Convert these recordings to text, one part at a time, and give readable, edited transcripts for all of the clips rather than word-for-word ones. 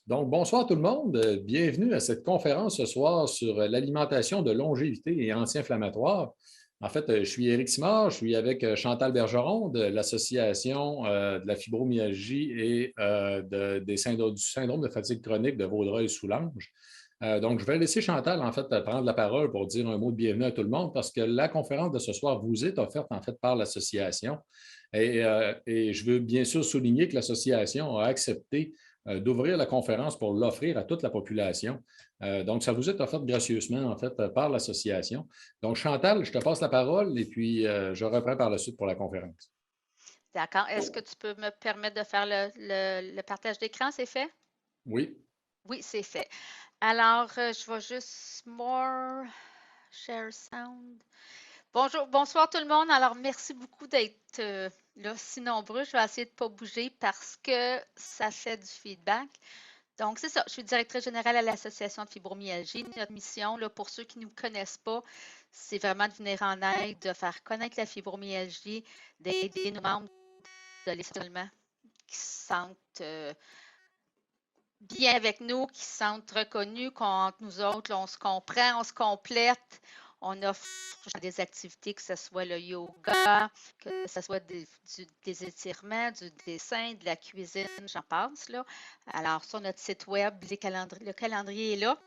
Donc, bonsoir tout le monde. Bienvenue à cette conférence ce soir sur l'alimentation de longévité et anti-inflammatoire. En fait, je suis Éric Simard, je suis avec Chantal Bergeron de l'Association de la fibromyalgie et du syndrome de fatigue chronique de Vaudreuil-Soulanges. Donc, je vais laisser Chantal, en fait, prendre la parole pour dire un mot de bienvenue à tout le monde parce que la conférence de ce soir vous est offerte, en fait, par l'association. Et je veux bien sûr souligner que l'association a accepté d'ouvrir la conférence pour l'offrir à toute la population. Donc, ça vous est offert gracieusement, en fait, par l'association. Donc, Chantal, je te passe la parole et puis je reprends par la suite pour la conférence. D'accord. Est-ce que tu peux me permettre de faire le partage d'écran? C'est fait? Oui. Oui, c'est fait. Alors, je vais juste more share sound. Bonjour, bonsoir tout le monde. Alors, merci beaucoup d'être là si nombreux. Je vais essayer de ne pas bouger parce que ça fait du feedback. Donc, c'est ça. Je suis directrice générale à l'Association de fibromyalgie. Notre mission, là, pour ceux qui ne nous connaissent pas, c'est vraiment de venir en aide, de faire connaître la fibromyalgie, d'aider nos membres de l'isolement qui se sentent bien avec nous, qui se sentent reconnus, qu'entre nous autres, là, on se comprend, on se complète. On offre des activités, que ce soit le yoga, que ce soit des étirements, du dessin, de la cuisine, j'en passe. Là. Alors, sur notre site web, le calendrier est là.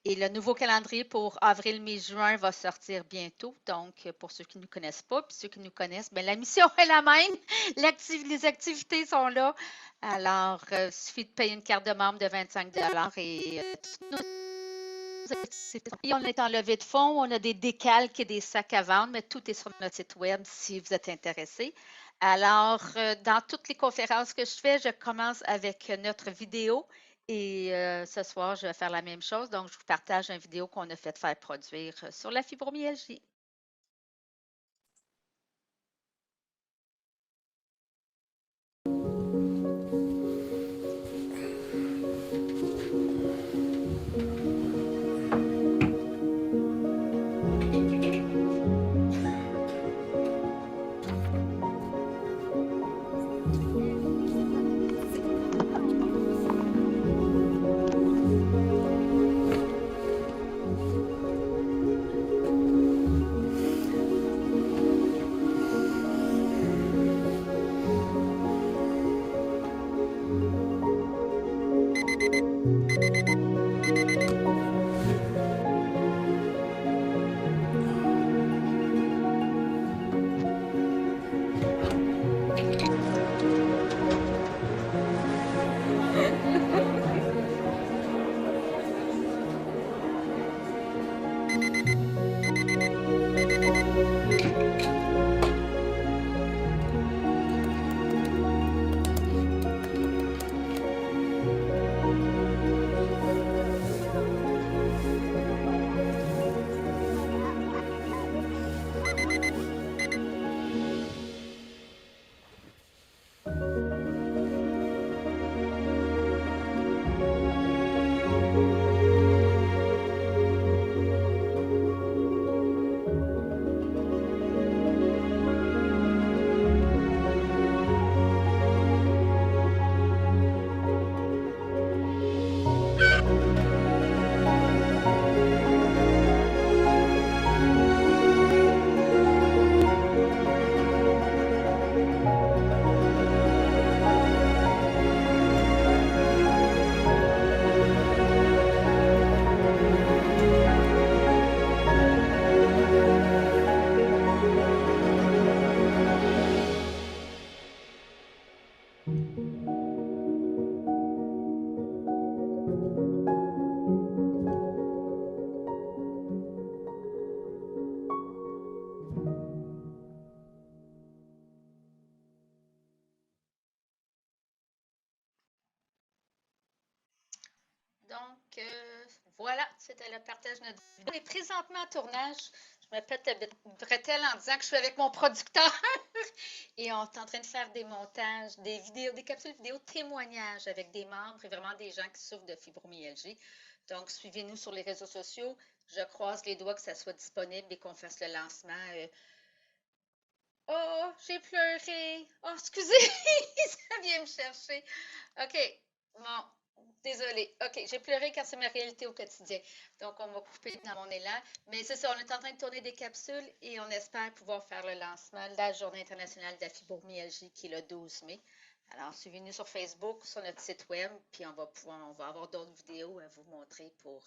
Et le nouveau calendrier pour avril, mai, juin va sortir bientôt. Donc, pour ceux qui ne nous connaissent pas, puis ceux qui nous connaissent, bien, la mission est la même. Les activités sont là. Alors, il suffit de payer une carte de membre de 25 et on est en levée de fonds, on a des décalques et des sacs à vendre, mais tout est sur notre site web si vous êtes intéressé. Alors, dans toutes les conférences que je fais, je commence avec notre vidéo et ce soir, je vais faire la même chose. Donc, je vous partage une vidéo qu'on a fait faire produire sur la fibromyalgie. Donc, voilà, c'était le partage de notre vidéo. On est présentement en tournage. Je me pète la bretelle en disant que je suis avec mon producteur et on est en train de faire des montages, des vidéos, des capsules vidéo témoignages avec des membres et vraiment des gens qui souffrent de fibromyalgie. Donc, suivez-nous sur les réseaux sociaux. Je croise les doigts que ça soit disponible et qu'on fasse le lancement. Oh, j'ai pleuré. Oh, excusez, ça vient me chercher. OK, bon. Désolée. OK, j'ai pleuré car c'est ma réalité au quotidien. Donc, on m'a coupé dans mon élan. Mais c'est ça, on est en train de tourner des capsules et on espère pouvoir faire le lancement de la Journée internationale de la fibromyalgie qui est le 12 mai. Alors, suivez-nous sur Facebook, sur notre site web, puis on va avoir d'autres vidéos à vous montrer pour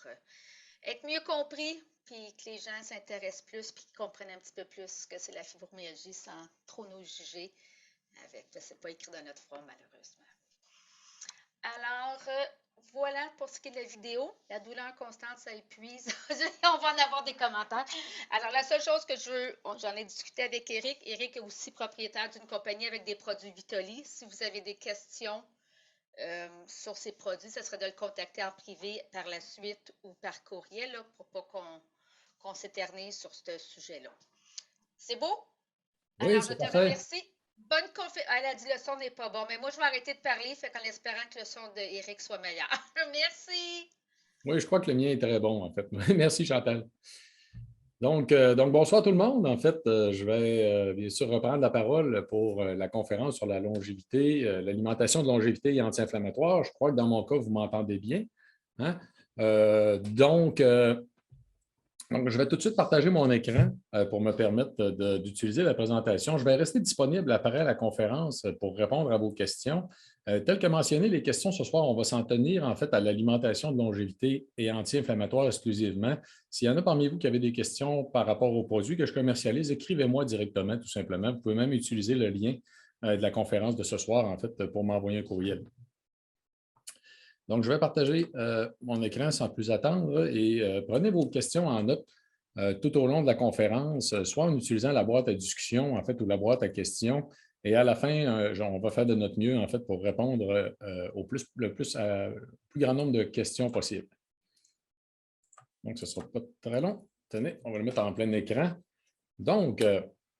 être mieux compris, puis que les gens s'intéressent plus, puis qu'ils comprennent un petit peu plus ce que c'est la fibromyalgie sans trop nous juger avec. C'est pas écrit dans notre front, malheureusement. Alors, voilà pour ce qui est de la vidéo. La douleur constante, ça épuise. On va en avoir des commentaires. Alors, la seule chose que je veux, j'en ai discuté avec Eric. Eric est aussi propriétaire d'une compagnie avec des produits Vitoli. Si vous avez des questions sur ces produits, ce serait de le contacter en privé par la suite ou par courriel là, pour pas qu'on s'éternise sur ce sujet-là. C'est beau? Oui, Alors, je c'est te parfait. remercie. Bonne conférence. Elle a dit le son n'est pas bon, mais moi, je vais arrêter de parler, fait qu'en espérant que le son d'Éric soit meilleur. Merci. Oui, je crois que le mien est très bon, en fait. Merci, Chantal. Donc, bonsoir tout le monde. En fait, je vais bien sûr reprendre la parole pour la conférence sur la longévité, l'alimentation de longévité et anti-inflammatoire. Je crois que dans mon cas, vous m'entendez bien. Hein? Donc, je vais tout de suite partager mon écran pour me permettre d'utiliser la présentation. Je vais rester disponible après la conférence pour répondre à vos questions. Tel que mentionné, les questions ce soir, on va s'en tenir en fait à l'alimentation de longévité et anti-inflammatoire exclusivement. S'il y en a parmi vous qui avez des questions par rapport aux produits que je commercialise, écrivez-moi directement, tout simplement. Vous pouvez même utiliser le lien de la conférence de ce soir, en fait, pour m'envoyer un courriel. Donc, je vais partager mon écran sans plus attendre et prenez vos questions en note tout au long de la conférence, soit en utilisant la boîte à discussion, en fait, ou la boîte à questions. Et à la fin, on va faire de notre mieux, en fait, pour répondre le plus grand nombre de questions possible. Donc, ce ne sera pas très long. Tenez, on va le mettre en plein écran. Donc,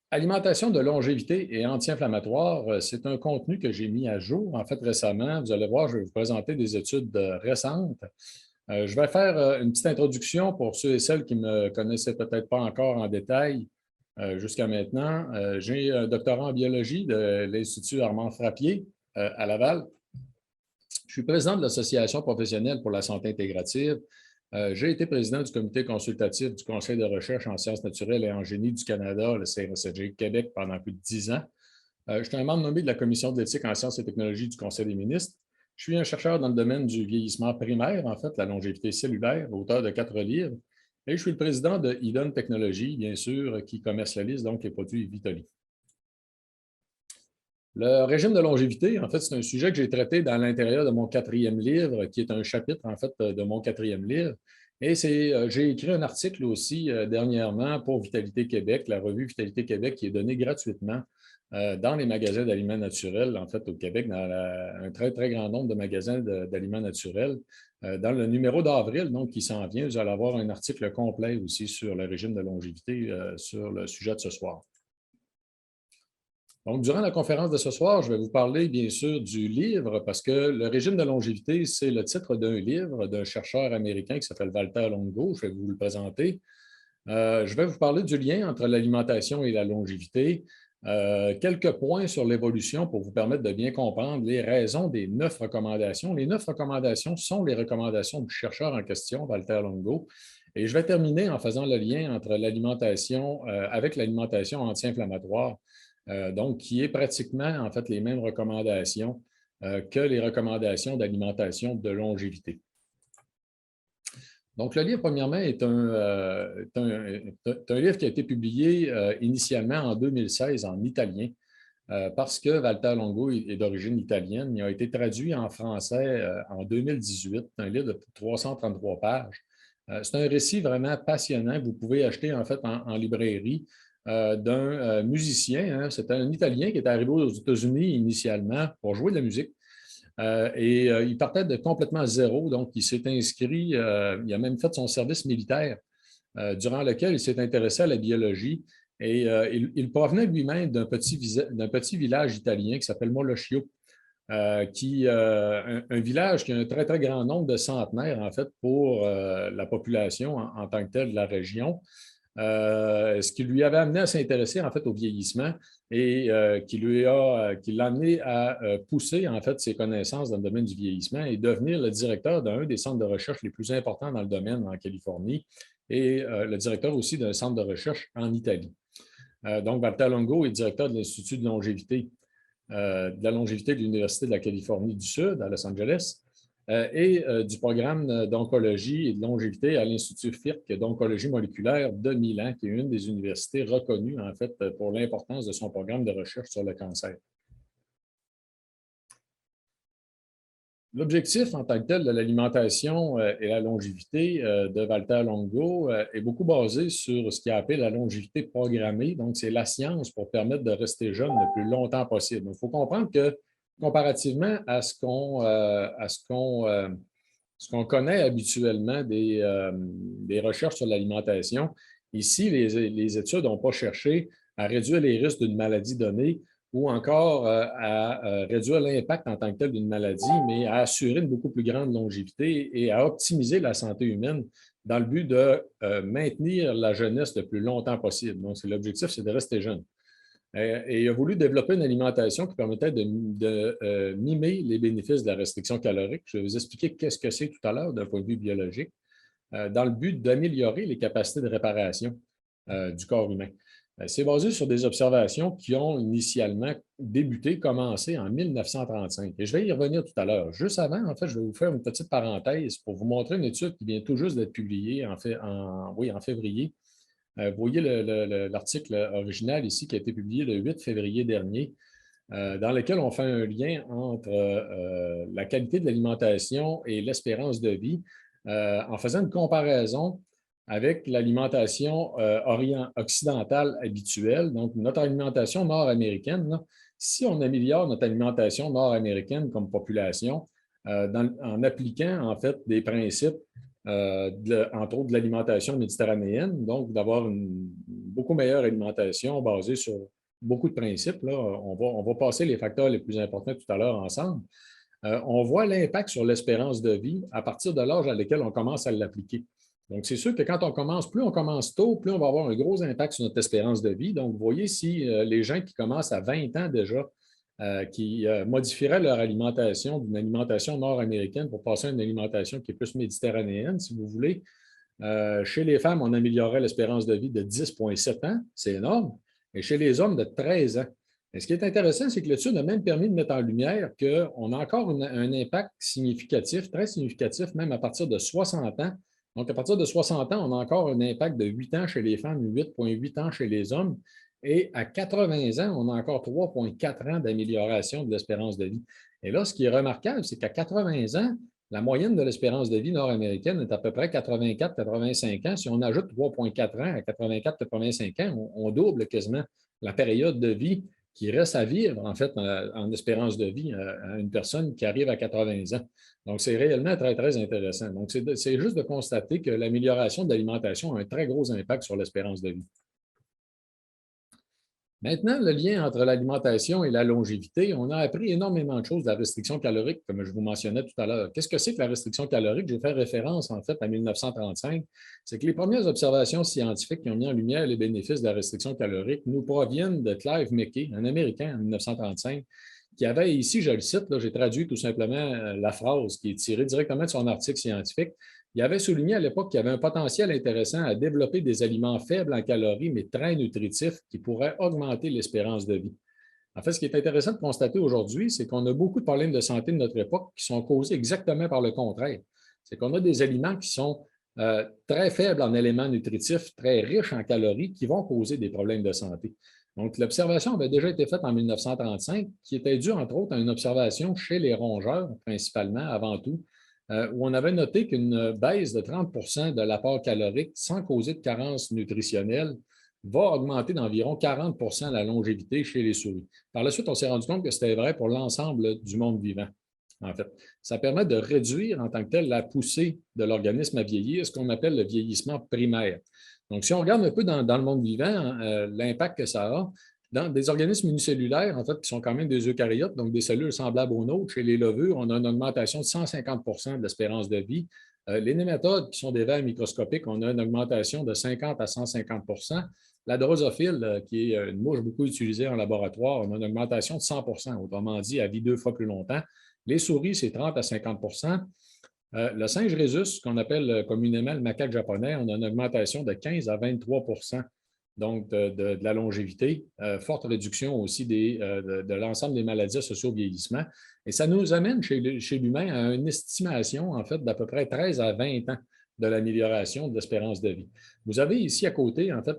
alimentation de longévité et anti-inflammatoire, c'est un contenu que j'ai mis à jour, en fait, récemment. Vous allez voir, je vais vous présenter des études récentes. Je vais faire une petite introduction pour ceux et celles qui ne me connaissaient peut-être pas encore en détail jusqu'à maintenant. J'ai un doctorat en biologie de l'Institut Armand Frappier à Laval. Je suis président de l'Association professionnelle pour la santé intégrative. J'ai été président du comité consultatif du Conseil de recherche en sciences naturelles et en génie du Canada, le CRSG Québec, pendant plus de 10 ans. Je suis un membre nommé de la Commission de l'éthique en sciences et technologies du Conseil des ministres. Je suis un chercheur dans le domaine du vieillissement primaire, en fait, la longévité cellulaire, auteur de 4 livres. Et je suis le président de Idon Technologies, bien sûr, qui commercialise donc les produits Vitoli. Le régime de longévité, en fait, c'est un sujet que j'ai traité dans l'intérieur de mon 4e livre, qui est un chapitre, en fait, de mon 4e livre. Et j'ai écrit un article aussi dernièrement pour Vitalité Québec, la revue Vitalité Québec, qui est donnée gratuitement dans les magasins d'aliments naturels, en fait, au Québec, dans un très, très grand nombre de magasins d'aliments naturels. Dans le numéro d'avril, donc, qui s'en vient, vous allez avoir un article complet aussi sur le régime de longévité sur le sujet de ce soir. Donc, durant la conférence de ce soir, je vais vous parler, bien sûr, du livre, parce que le régime de longévité, c'est le titre d'un livre d'un chercheur américain qui s'appelle Walter Longo. Je vais vous le présenter. Je vais vous parler du lien entre l'alimentation et la longévité. Quelques points sur l'évolution pour vous permettre de bien comprendre les raisons des 9 recommandations. Les 9 recommandations sont les recommandations du chercheur en question, Walter Longo. Et je vais terminer en faisant le lien entre l'alimentation avec l'alimentation anti-inflammatoire. Donc, qui est pratiquement, en fait, les mêmes recommandations que les recommandations d'alimentation de longévité. Donc, le livre, premièrement, est un livre qui a été publié initialement en 2016 en italien, parce que Walter Longo est d'origine italienne. Il a été traduit en français en 2018, un livre de 333 pages. C'est un récit vraiment passionnant que vous pouvez acheter, en fait, en librairie. D'un musicien. Hein. C'était un Italien qui est arrivé aux États-Unis initialement pour jouer de la musique. Il partait de complètement zéro, donc il s'est inscrit, il a même fait son service militaire, durant lequel il s'est intéressé à la biologie. Et il provenait lui-même d'un petit village italien qui s'appelle Moloscio, un village qui a un très, très grand nombre de centenaires, en fait, pour la population en tant que telle de la région. ce qui lui avait amené à s'intéresser en fait au vieillissement et qui l'a amené à pousser en fait ses connaissances dans le domaine du vieillissement et devenir le directeur d'un des centres de recherche les plus importants dans le domaine en Californie et le directeur aussi d'un centre de recherche en Italie. Donc, Valter Longo est directeur de l'Institut de longévité de l'Université de la Californie du Sud à Los Angeles et du programme d'oncologie et de longévité à l'Institut FIRC d'oncologie moléculaire de Milan, qui est une des universités reconnues en fait pour l'importance de son programme de recherche sur le cancer. L'objectif en tant que tel de l'alimentation et la longévité de Valter Longo est beaucoup basé sur ce qu'il a appelé la longévité programmée. Donc, c'est la science pour permettre de rester jeune le plus longtemps possible. Il faut comprendre que comparativement à ce qu'on connaît habituellement des recherches sur l'alimentation, ici, les études n'ont pas cherché à réduire les risques d'une maladie donnée ou encore à réduire l'impact en tant que tel d'une maladie, mais à assurer une beaucoup plus grande longévité et à optimiser la santé humaine dans le but de maintenir la jeunesse le plus longtemps possible. Donc, l'objectif, c'est de rester jeune. Et il a voulu développer une alimentation qui permettait de mimer les bénéfices de la restriction calorique. Je vais vous expliquer qu'est-ce que c'est tout à l'heure d'un point de vue biologique, dans le but d'améliorer les capacités de réparation du corps humain. C'est basé sur des observations qui ont initialement commencé en 1935. Et je vais y revenir tout à l'heure. Juste avant, en fait, je vais vous faire une petite parenthèse pour vous montrer une étude qui vient tout juste d'être publiée en février. Vous voyez l'article original ici qui a été publié le 8 février dernier, dans lequel on fait un lien entre la qualité de l'alimentation et l'espérance de vie en faisant une comparaison avec l'alimentation occidentale habituelle, donc notre alimentation nord-américaine. Si on améliore notre alimentation nord-américaine comme population, en appliquant en fait des principes, entre autres de l'alimentation méditerranéenne, donc d'avoir une beaucoup meilleure alimentation basée sur beaucoup de principes. Là, on va passer les facteurs les plus importants tout à l'heure ensemble. On voit l'impact sur l'espérance de vie à partir de l'âge à lequel on commence à l'appliquer. Donc, c'est sûr que quand plus on commence tôt, plus on va avoir un gros impact sur notre espérance de vie. Donc, vous voyez, si les gens qui commencent à 20 ans déjà, qui modifieraient leur alimentation d'une alimentation nord-américaine pour passer à une alimentation qui est plus méditerranéenne, si vous voulez, chez les femmes, on améliorerait l'espérance de vie de 10,7 ans, c'est énorme, et chez les hommes, de 13 ans. Et ce qui est intéressant, c'est que l'étude a même permis de mettre en lumière qu'on a encore un impact significatif, très significatif, même à partir de 60 ans. Donc, à partir de 60 ans, on a encore un impact de 8 ans chez les femmes, 8,8 ans chez les hommes. Et à 80 ans, on a encore 3,4 ans d'amélioration de l'espérance de vie. Et là, ce qui est remarquable, c'est qu'à 80 ans, la moyenne de l'espérance de vie nord-américaine est à peu près 84-85 ans. Si on ajoute 3,4 ans à 84-85 ans, on double quasiment la période de vie qui reste à vivre, en fait, en espérance de vie à une personne qui arrive à 80 ans. Donc, c'est réellement très, très intéressant. Donc, c'est juste de constater que l'amélioration de l'alimentation a un très gros impact sur l'espérance de vie. Maintenant, le lien entre l'alimentation et la longévité, on a appris énormément de choses de la restriction calorique, comme je vous mentionnais tout à l'heure. Qu'est-ce que c'est que la restriction calorique? J'ai fait référence, en fait, à 1935. C'est que les premières observations scientifiques qui ont mis en lumière les bénéfices de la restriction calorique nous proviennent de Clive McKay, un Américain en 1935, qui avait ici, je le cite, j'ai traduit tout simplement la phrase qui est tirée directement de son article scientifique. Il avait souligné à l'époque qu'il y avait un potentiel intéressant à développer des aliments faibles en calories, mais très nutritifs, qui pourraient augmenter l'espérance de vie. En fait, ce qui est intéressant de constater aujourd'hui, c'est qu'on a beaucoup de problèmes de santé de notre époque qui sont causés exactement par le contraire. C'est qu'on a des aliments qui sont très faibles en éléments nutritifs, très riches en calories, qui vont causer des problèmes de santé. Donc, l'observation avait déjà été faite en 1935, qui était due, entre autres, à une observation chez les rongeurs, principalement, avant tout, où on avait noté qu'une baisse de 30 de l'apport calorique sans causer de carence nutritionnelle va augmenter d'environ 40 la longévité chez les souris. Par la suite, on s'est rendu compte que c'était vrai pour l'ensemble du monde vivant. En fait, ça permet de réduire en tant que tel la poussée de l'organisme à vieillir, ce qu'on appelle le vieillissement primaire. Donc, si on regarde un peu dans le monde vivant, l'impact que ça a, dans des organismes unicellulaires, en fait, qui sont quand même des eucaryotes, donc des cellules semblables aux nôtres, chez les levures, on a une augmentation de 150 de l'espérance de vie. Les nématodes, qui sont des vers microscopiques, on a une augmentation de 50 à 150 %. La drosophile, qui est une mouche beaucoup utilisée en laboratoire, on a une augmentation de 100 %, autrement dit, elle vit 2 fois plus longtemps. Les souris, c'est 30 à 50 %. Le singe rhésus, qu'on appelle communément le macaque japonais, on a une augmentation de 15 à 23 % donc de la longévité. Forte réduction aussi de l'ensemble des maladies associées au vieillissement. Et ça nous amène chez l'humain à une estimation, en fait, d'à peu près 13 à 20 ans de l'amélioration de l'espérance de vie. Vous avez ici à côté, en fait,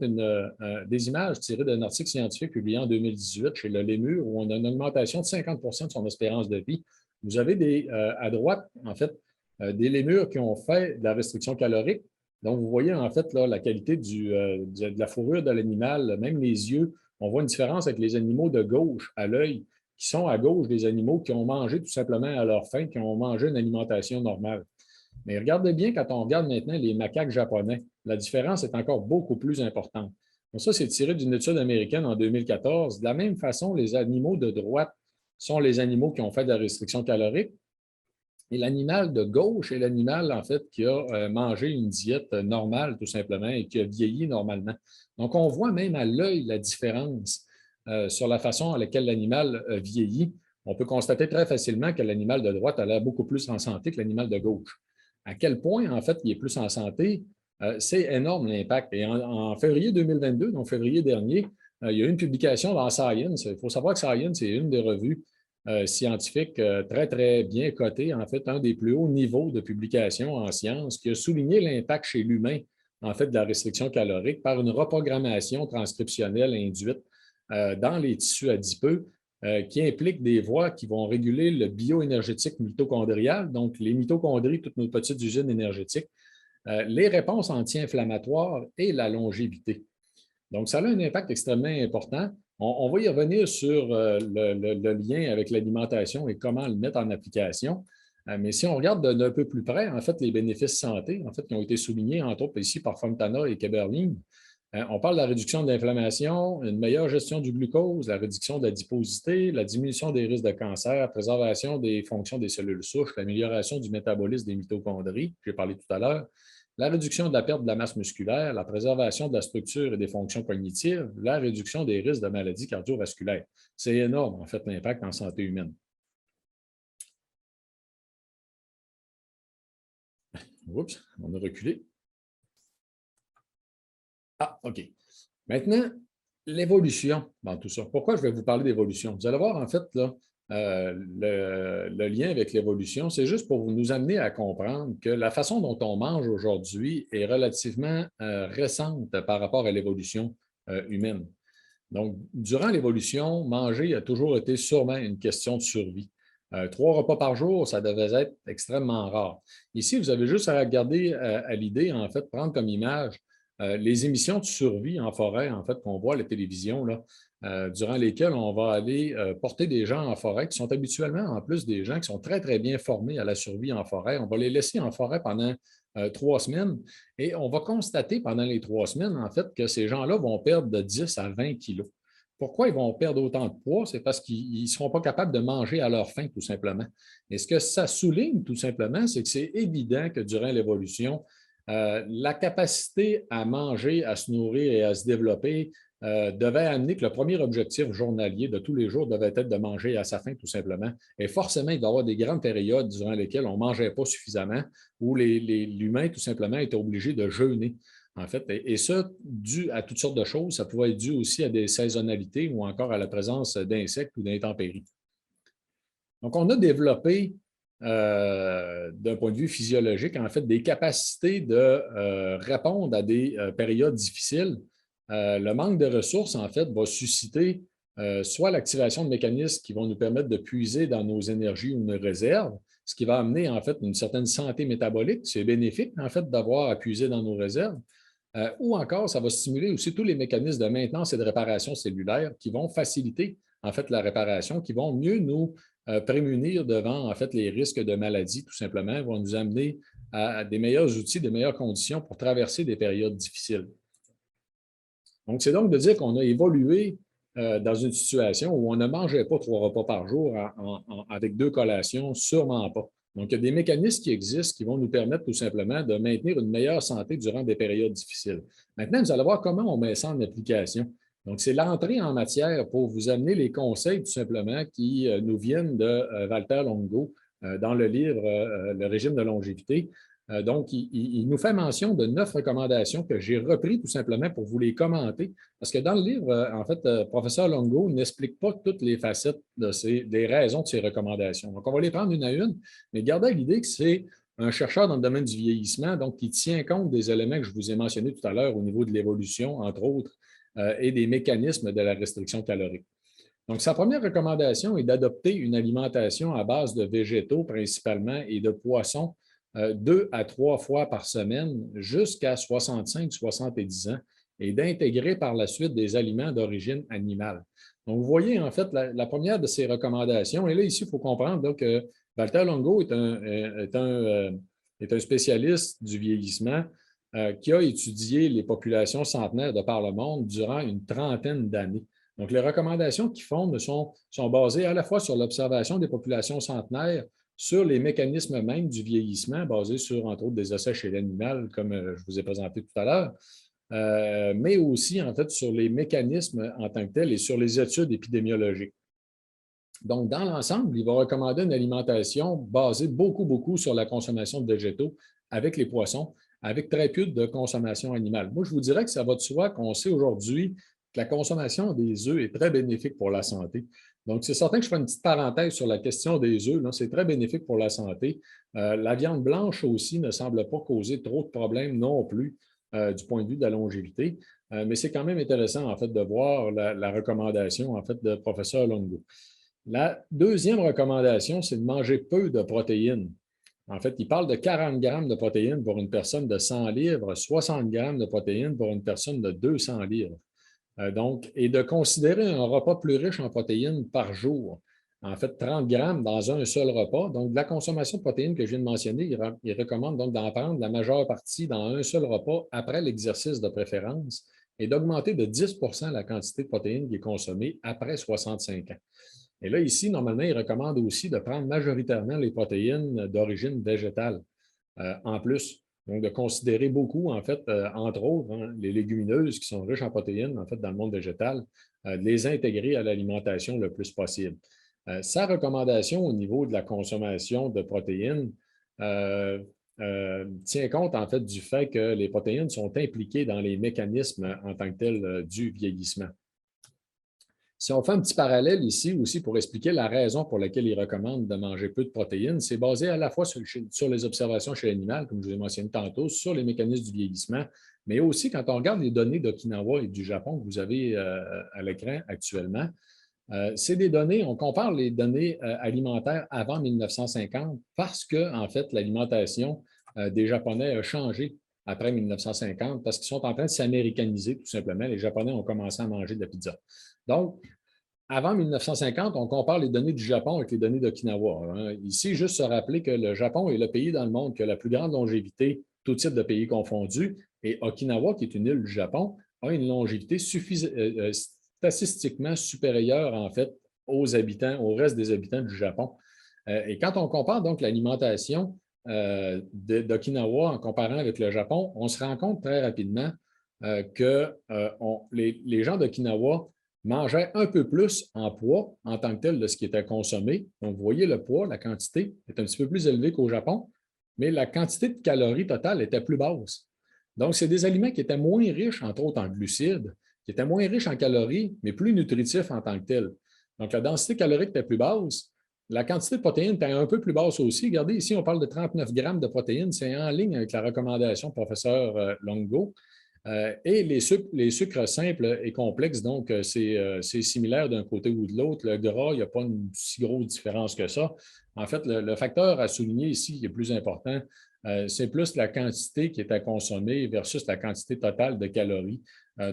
des images tirées d'un article scientifique publié en 2018 chez le Lémur, où on a une augmentation de 50 % de son espérance de vie. Vous avez à droite, en fait, des lémures qui ont fait de la restriction calorique. Donc, vous voyez en fait là, la qualité de la fourrure de l'animal, même les yeux. On voit une différence avec les animaux de gauche à l'œil, qui sont à gauche des animaux qui ont mangé tout simplement à leur faim, qui ont mangé une alimentation normale. Mais regardez bien quand on regarde maintenant les macaques japonais, la différence est encore beaucoup plus importante. Donc ça, c'est tiré d'une étude américaine en 2014. De la même façon, les animaux de droite sont les animaux qui ont fait de la restriction calorique. Et l'animal de gauche est l'animal, en fait, qui a mangé une diète normale, tout simplement, et qui a vieilli normalement. Donc, on voit même à l'œil la différence sur la façon à laquelle l'animal vieillit. On peut constater très facilement que l'animal de droite a l'air beaucoup plus en santé que l'animal de gauche. À quel point, en fait, il est plus en santé, c'est énorme l'impact. Et en février 2022, donc février dernier, il y a eu une publication dans Science. Il faut savoir que Science est une des revues scientifique très, très bien coté, en fait, un des plus hauts niveaux de publication en sciences, qui a souligné l'impact chez l'humain, en fait, de la restriction calorique par une reprogrammation transcriptionnelle induite dans les tissus adipeux qui implique des voies qui vont réguler le bioénergétique mitochondrial, donc les mitochondries, toutes nos petites usines énergétiques, les réponses anti-inflammatoires et la longévité. Donc, ça a un impact extrêmement important. On va y revenir sur le lien avec l'alimentation et comment le mettre en application. Mais si on regarde d'un peu plus près, en fait, les bénéfices santé, en fait, qui ont été soulignés, entre autres ici par Fontana et Keberling, on parle de la réduction de l'inflammation, une meilleure gestion du glucose, la réduction de la adiposité, la diminution des risques de cancer, la préservation des fonctions des cellules souches, l'amélioration du métabolisme des mitochondries, j'ai parlé tout à l'heure, la réduction de la perte de la masse musculaire, la préservation de la structure et des fonctions cognitives, la réduction des risques de maladies cardiovasculaires. C'est énorme, en fait, l'impact en santé humaine. Oups, on a reculé. Ah, OK. Maintenant, l'évolution dans tout ça. Pourquoi je vais vous parler d'évolution? Vous allez voir, en fait, là, le lien avec l'évolution, c'est juste pour nous amener à comprendre que la façon dont on mange aujourd'hui est relativement récente par rapport à l'évolution humaine. Donc, durant l'évolution, manger a toujours été sûrement une question de survie. 3 repas par jour, ça devait être extrêmement rare. Ici, vous avez juste à regarder à l'idée, en fait, prendre comme image les émissions de survie en forêt, en fait, qu'on voit à la télévision, là, durant lesquelles on va aller porter des gens en forêt qui sont habituellement, en plus, des gens qui sont très, très bien formés à la survie en forêt. On va les laisser en forêt pendant 3 semaines et on va constater pendant les 3 semaines, en fait, que ces gens-là vont perdre de 10 à 20 kilos. Pourquoi ils vont perdre autant de poids? C'est parce qu'ils ne seront pas capables de manger à leur faim, tout simplement. Et ce que ça souligne, tout simplement, c'est que c'est évident que durant l'évolution, la capacité à manger, à se nourrir et à se développer devait amener que le premier objectif journalier de tous les jours devait être de manger à sa faim, tout simplement. Et forcément, il doit y avoir des grandes périodes durant lesquelles on ne mangeait pas suffisamment, où l'humain, tout simplement, était obligé de jeûner. En fait, et ça, dû à toutes sortes de choses, ça pouvait être dû aussi à des saisonnalités ou encore à la présence d'insectes ou d'intempéries. Donc, on a développé, d'un point de vue physiologique, en fait, des capacités de répondre à des périodes difficiles. Le manque de ressources, en fait, va susciter soit l'activation de mécanismes qui vont nous permettre de puiser dans nos énergies ou nos réserves, ce qui va amener, en fait, une certaine santé métabolique. C'est bénéfique, en fait, d'avoir à puiser dans nos réserves. Ou encore, ça va stimuler aussi tous les mécanismes de maintenance et de réparation cellulaire qui vont faciliter, en fait, la réparation, qui vont mieux nous prémunir devant, en fait, les risques de maladie, tout simplement, vont nous amener à des meilleurs outils, des meilleures conditions pour traverser des périodes difficiles. Donc, c'est donc de dire qu'on a évolué dans une situation où on ne mangeait pas 3 repas par jour avec 2 collations, sûrement pas. Donc, il y a des mécanismes qui existent qui vont nous permettre tout simplement de maintenir une meilleure santé durant des périodes difficiles. Maintenant, vous allez voir comment on met ça en application. Donc, c'est l'entrée en matière pour vous amener les conseils tout simplement qui nous viennent de Walter Longo dans le livre Le régime de longévité. Donc, il nous fait mention de 9 recommandations que j'ai repris tout simplement pour vous les commenter. Parce que dans le livre, en fait, professeur Longo n'explique pas toutes les facettes des raisons de ces recommandations. Donc, on va les prendre une à une, mais gardez l'idée que c'est un chercheur dans le domaine du vieillissement, donc qui tient compte des éléments que je vous ai mentionnés tout à l'heure au niveau de l'évolution, entre autres, et des mécanismes de la restriction calorique. Donc, sa première recommandation est d'adopter une alimentation à base de végétaux principalement et de poissons 2 à 3 fois par semaine jusqu'à 65-70 ans et d'intégrer par la suite des aliments d'origine animale. Donc, vous voyez, en fait, la première de ces recommandations, et là, ici, il faut comprendre que Walter Longo est un spécialiste du vieillissement qui a étudié les populations centenaires de par le monde durant une trentaine d'années. Donc, les recommandations qu'ils font sont basées à la fois sur l'observation des populations centenaires, sur les mécanismes même du vieillissement, basés sur, entre autres, des essais chez l'animal, comme je vous ai présenté tout à l'heure, mais aussi, en fait, sur les mécanismes en tant que tels et sur les études épidémiologiques. Donc, dans l'ensemble, il va recommander une alimentation basée beaucoup sur la consommation de végétaux avec les poissons, avec très peu de consommation animale. Moi, je vous dirais que ça va de soi qu'on sait aujourd'hui que la consommation des œufs est très bénéfique pour la santé. Donc, c'est certain que je fais une petite parenthèse sur la question des œufs. C'est très bénéfique pour la santé. La viande blanche aussi ne semble pas causer trop de problèmes non plus du point de vue de la longévité. Mais c'est quand même intéressant, en fait, de voir la recommandation, en fait, de professeur Longo. La deuxième recommandation, c'est de manger peu de protéines. En fait, il parle de 40 grammes de protéines pour une personne de 100 livres, 60 grammes de protéines pour une personne de 200 livres. Donc, et de considérer un repas plus riche en protéines par jour. En fait, 30 grammes dans un seul repas. Donc, de la consommation de protéines que je viens de mentionner, il recommande donc d'en prendre la majeure partie dans un seul repas après l'exercice de préférence et d'augmenter de 10 la quantité de protéines qui est consommée après 65 ans. Et là, ici, normalement, il recommande aussi de prendre majoritairement les protéines d'origine végétale en plus. Donc, de considérer beaucoup, en fait, entre autres, les légumineuses qui sont riches en protéines, en fait, dans le monde végétal, de les intégrer à l'alimentation le plus possible. Sa recommandation au niveau de la consommation de protéines tient compte, en fait, du fait que les protéines sont impliquées dans les mécanismes en tant que tels du vieillissement. Si on fait un petit parallèle ici aussi pour expliquer la raison pour laquelle il recommande de manger peu de protéines, c'est basé à la fois sur les observations chez l'animal, comme je vous ai mentionné tantôt, sur les mécanismes du vieillissement, mais aussi quand on regarde les données d'Okinawa et du Japon que vous avez à l'écran actuellement, c'est des données, on compare les données alimentaires avant 1950 parce que, en fait, l'alimentation des Japonais a changé après 1950 parce qu'ils sont en train de s'américaniser, tout simplement. Les Japonais ont commencé à manger de la pizza. Donc, avant 1950, on compare les données du Japon avec les données d'Okinawa. Ici, juste se rappeler que le Japon est le pays dans le monde qui a la plus grande longévité, tout type de pays confondus, et Okinawa, qui est une île du Japon, a une longévité statistiquement supérieure, en fait, aux habitants, au reste des habitants du Japon. Et quand on compare donc l'alimentation d'Okinawa en comparant avec le Japon, on se rend compte très rapidement que les gens d'Okinawa mangeaient un peu plus en poids en tant que tel de ce qui était consommé. Donc, vous voyez, le poids, la quantité est un petit peu plus élevée qu'au Japon, mais la quantité de calories totale était plus basse. Donc, c'est des aliments qui étaient moins riches, entre autres en glucides, qui étaient moins riches en calories, mais plus nutritifs en tant que tels. Donc, la densité calorique était plus basse. La quantité de protéines était un peu plus basse aussi. Regardez, ici, on parle de 39 grammes de protéines. C'est en ligne avec la recommandation du professeur Longo. Et les sucres simples et complexes, donc c'est similaire d'un côté ou de l'autre. Le gras, il n'y a pas une si grosse différence que ça. En fait, le facteur à souligner ici qui est plus important, c'est plus la quantité qui est à consommer versus la quantité totale de calories.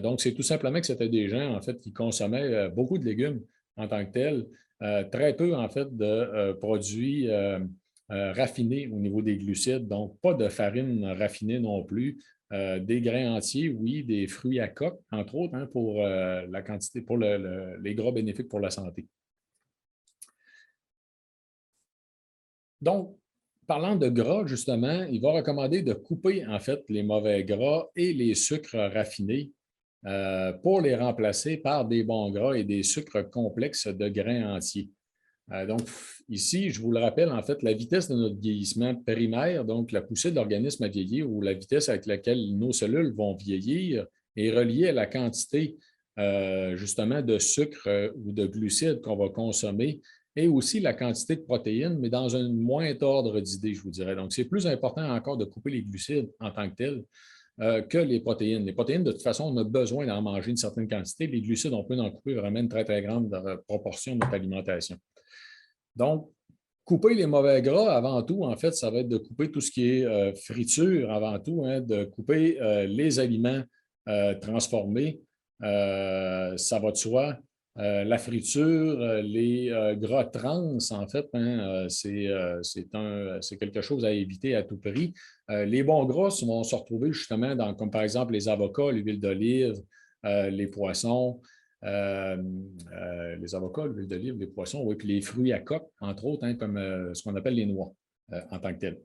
Donc, c'est tout simplement que c'était des gens, en fait, qui consommaient beaucoup de légumes en tant que tels, très peu, en fait, de produits raffinés au niveau des glucides, donc pas de farine raffinée non plus. Des grains entiers, oui, des fruits à coque, entre autres, pour la quantité, pour les gras bénéfiques pour la santé. Donc, Parlant de gras, justement, il va recommander de couper en fait les mauvais gras et les sucres raffinés pour les remplacer par des bons gras et des sucres complexes de grains entiers. Donc, ici, je vous le rappelle, en fait, la vitesse de notre vieillissement primaire, donc la poussée de l'organisme à vieillir ou la vitesse avec laquelle nos cellules vont vieillir, est reliée à la quantité, justement, de sucre ou de glucides qu'on va consommer et aussi la quantité de protéines, mais dans un moindre ordre d'idée, je vous dirais. Donc, c'est plus important encore de couper les glucides en tant que tels que les protéines. Les protéines, de toute façon, on a besoin d'en manger une certaine quantité. Les glucides, on peut en couper vraiment une très, très grande proportion de notre alimentation. Donc, couper les mauvais gras, avant tout, en fait, ça va être de couper tout ce qui est friture, avant tout, hein, de couper les aliments transformés. Ça va de soi. La friture, les gras trans, en fait, hein, c'est quelque chose à éviter à tout prix. Les bons gras vont se retrouver justement dans, comme par exemple les avocats, l'huile d'olive, les poissons, euh, les avocats, l'huile d'olive, les poissons, oui, puis les fruits à coque, entre autres, hein, comme ce qu'on appelle les noix en tant que telles.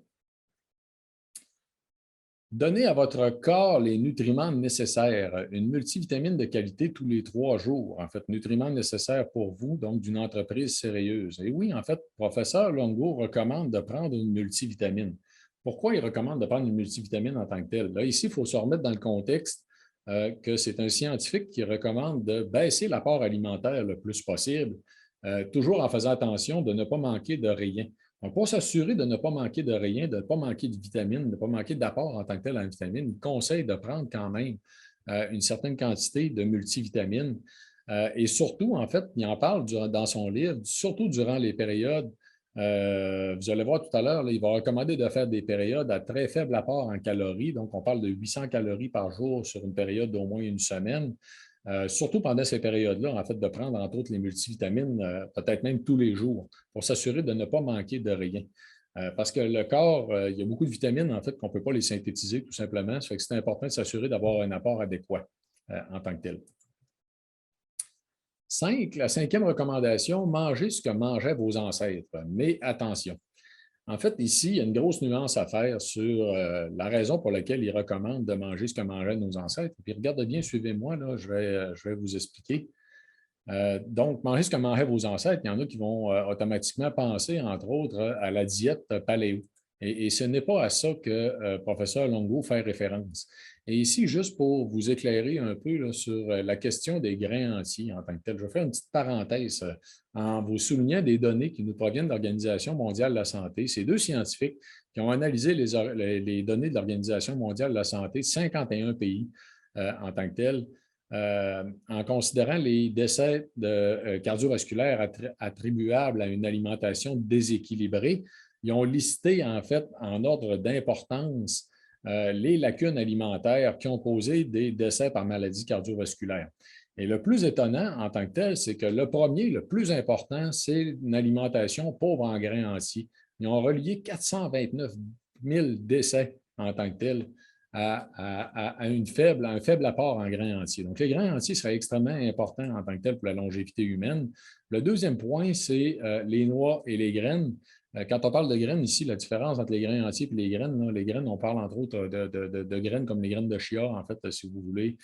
Donnez à votre corps les nutriments nécessaires, une multivitamine de qualité tous les 3 jours, en fait, nutriments nécessaires pour vous, donc d'une entreprise sérieuse. Et oui, en fait, professeur Longo recommande de prendre une multivitamine. Pourquoi il recommande de prendre une multivitamine en tant que telle? Là, ici, il faut se remettre dans le contexte que c'est un scientifique qui recommande de baisser l'apport alimentaire le plus possible, toujours en faisant attention de ne pas manquer de rien. Donc, pour s'assurer de ne pas manquer de rien, de ne pas manquer de vitamines, de ne pas manquer d'apport en tant que tel en vitamines, il conseille de prendre quand même une certaine quantité de multivitamines. Et surtout, en fait, il en parle dans son livre, surtout durant les périodes. Vous allez voir tout à l'heure, il va recommander de faire des périodes à très faible apport en calories. Donc, on parle de 800 calories par jour sur une période d'au moins une semaine. Surtout pendant ces périodes-là, en fait, de prendre entre autres les multivitamines, peut-être même tous les jours, pour s'assurer de ne pas manquer de rien. Parce que le corps, il y a beaucoup de vitamines, en fait, qu'on ne peut pas les synthétiser tout simplement. Ça fait que c'est important de s'assurer d'avoir un apport adéquat en tant que tel. 5, la 5e recommandation, mangez ce que mangeaient vos ancêtres. Mais attention, en fait, ici, il y a une grosse nuance à faire sur la raison pour laquelle il recommande de manger ce que mangeaient nos ancêtres. Puis regardez bien, suivez-moi, là, je vais vous expliquer. Donc, manger ce que mangeaient vos ancêtres, il y en a qui vont automatiquement penser, entre autres, à la diète paléo. Et ce n'est pas à ça que professeur Longo fait référence. Et ici, juste pour vous éclairer un peu là, sur la question des grains entiers en tant que tel, je vais faire une petite parenthèse en vous soulignant des données qui nous proviennent de l'Organisation mondiale de la santé. C'est 2 scientifiques qui ont analysé les données de l'Organisation mondiale de la santé, 51 pays en tant que tel, en considérant les décès cardiovasculaires attribuables à une alimentation déséquilibrée. Ils ont listé, en fait, en ordre d'importance, les lacunes alimentaires qui ont causé des décès par maladie cardiovasculaire. Et le plus étonnant en tant que tel, c'est que le premier, le plus important, c'est une alimentation pauvre en grains entiers. Ils ont relié 429 000 décès en tant que tel à un faible apport en grains entiers. Donc, les grains entiers seraient extrêmement importants en tant que tel pour la longévité humaine. Le deuxième point, c'est les noix et les graines. Quand on parle de graines ici, la différence entre les grains entiers et les graines, on parle entre autres de graines comme les graines de chia, en fait, si vous voulez,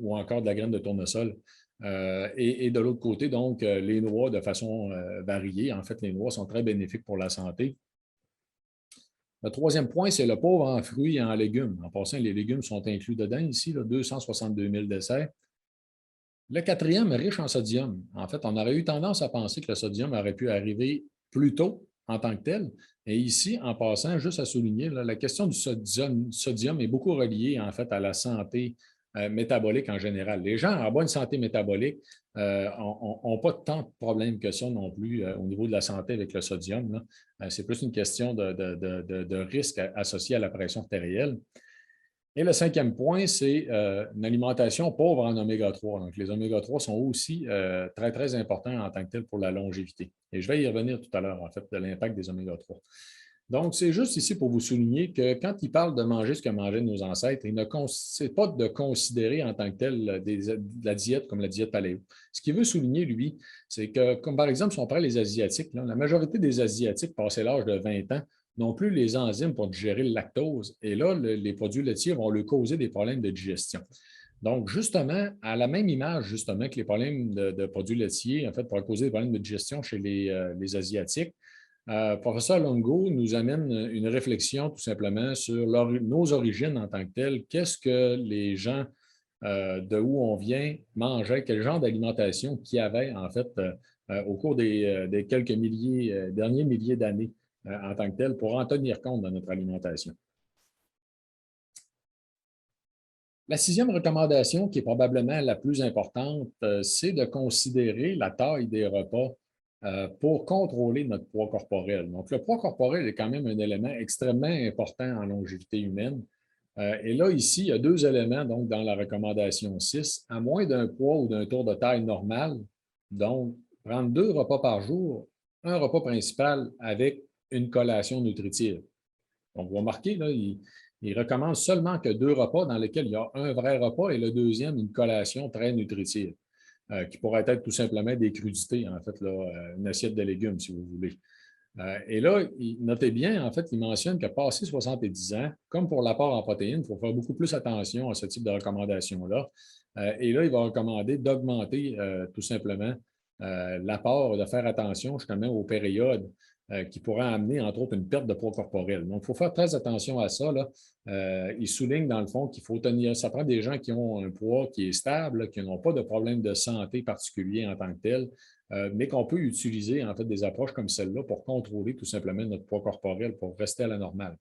ou encore de la graine de tournesol. Et de l'autre côté, donc, les noix de façon variée. En fait, les noix sont très bénéfiques pour la santé. Le troisième point, c'est le pauvre en fruits et en légumes. En passant, les légumes sont inclus dedans ici, là, 262 000 décès. Le quatrième, riche en sodium. En fait, on aurait eu tendance à penser que le sodium aurait pu arriver plus tôt en tant que tel. Et ici, en passant, juste à souligner, là, la question du sodium est beaucoup reliée en fait à la santé métabolique en général. Les gens en bonne santé métabolique n'ont pas tant de problèmes que ça non plus au niveau de la santé avec le sodium. C'est plus une question de risque associé à la pression artérielle. Et le cinquième point, c'est une alimentation pauvre en oméga 3. Donc, les oméga 3 sont aussi très, très importants en tant que tels pour la longévité. Et je vais y revenir tout à l'heure, en fait, de l'impact des oméga 3. Donc, c'est juste ici pour vous souligner que quand il parle de manger ce que mangeaient nos ancêtres, il ne conseille pas de considérer en tant que tel la diète comme la diète paléo. Ce qu'il veut souligner, lui, c'est que, comme par exemple, si on prend les Asiatiques, là, la majorité des Asiatiques passaient l'âge de 20 ans n'ont plus les enzymes pour digérer le lactose. Et là, les produits laitiers vont leur causer des problèmes de digestion. Donc, justement, à la même image, justement, que les problèmes de produits laitiers, en fait, pourraient causer des problèmes de digestion chez les Asiatiques, professeur Longo nous amène une réflexion tout simplement sur nos origines en tant que telles. Qu'est-ce que les gens de où on vient mangeaient, quel genre d'alimentation qu'il y avait en fait au cours des quelques derniers milliers d'années en tant que telles pour en tenir compte dans notre alimentation. La sixième recommandation, qui est probablement la plus importante, c'est de considérer la taille des repas pour contrôler notre poids corporel. Donc, le poids corporel est quand même un élément extrêmement important en longévité humaine. Et là, ici, il y a deux éléments donc, dans la recommandation 6. À moins d'un poids ou d'un tour de taille normal, donc prendre 2 repas par jour, un repas principal avec une collation nutritive. Donc, vous remarquez, là, il recommande seulement que 2 repas dans lesquels il y a un vrai repas et le deuxième, une collation très nutritive, qui pourrait être tout simplement des crudités, en fait, là, une assiette de légumes, si vous voulez. Et là, notez bien, en fait, il mentionne que passé 70 ans, comme pour l'apport en protéines, il faut faire beaucoup plus attention à ce type de recommandations-là. Et là, il va recommander d'augmenter tout simplement l'apport, de faire attention justement aux périodes qui pourraient amener, entre autres, une perte de poids corporel. Donc, il faut faire très attention à ça, là. Il souligne, dans le fond, qu'il faut tenir, ça prend des gens qui ont un poids qui est stable, qui n'ont pas de problème de santé particulier en tant que tel, mais qu'on peut utiliser en fait des approches comme celle-là pour contrôler tout simplement notre poids corporel pour rester à la normale.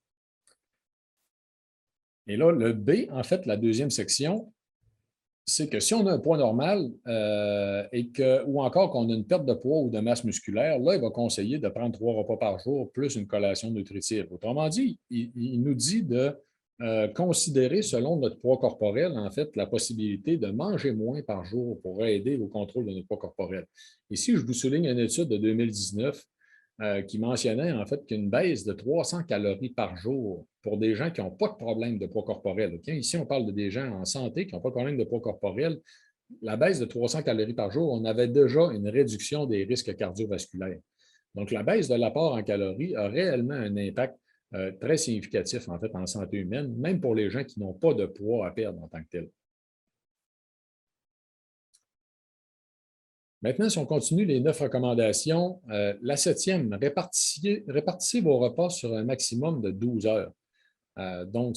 Et là, le B, en fait, la deuxième section, c'est que si on a un poids normal ou encore qu'on a une perte de poids ou de masse musculaire, là, il va conseiller de prendre 3 repas par jour plus une collation nutritive. Autrement dit, il nous dit de considérer, selon notre poids corporel, en fait, la possibilité de manger moins par jour pour aider au contrôle de notre poids corporel. Ici, je vous souligne une étude de 2019 qui mentionnait en fait qu'une baisse de 300 calories par jour pour des gens qui n'ont pas de problème de poids corporel. Okay? Ici, on parle de des gens en santé qui n'ont pas de problème de poids corporel. La baisse de 300 calories par jour, on avait déjà une réduction des risques cardiovasculaires. Donc, la baisse de l'apport en calories a réellement un impact très significatif en fait en santé humaine, même pour les gens qui n'ont pas de poids à perdre en tant que tel. Maintenant, si on continue les 9 recommandations, la 7e, répartissez vos repas sur un maximum de 12 heures. Donc,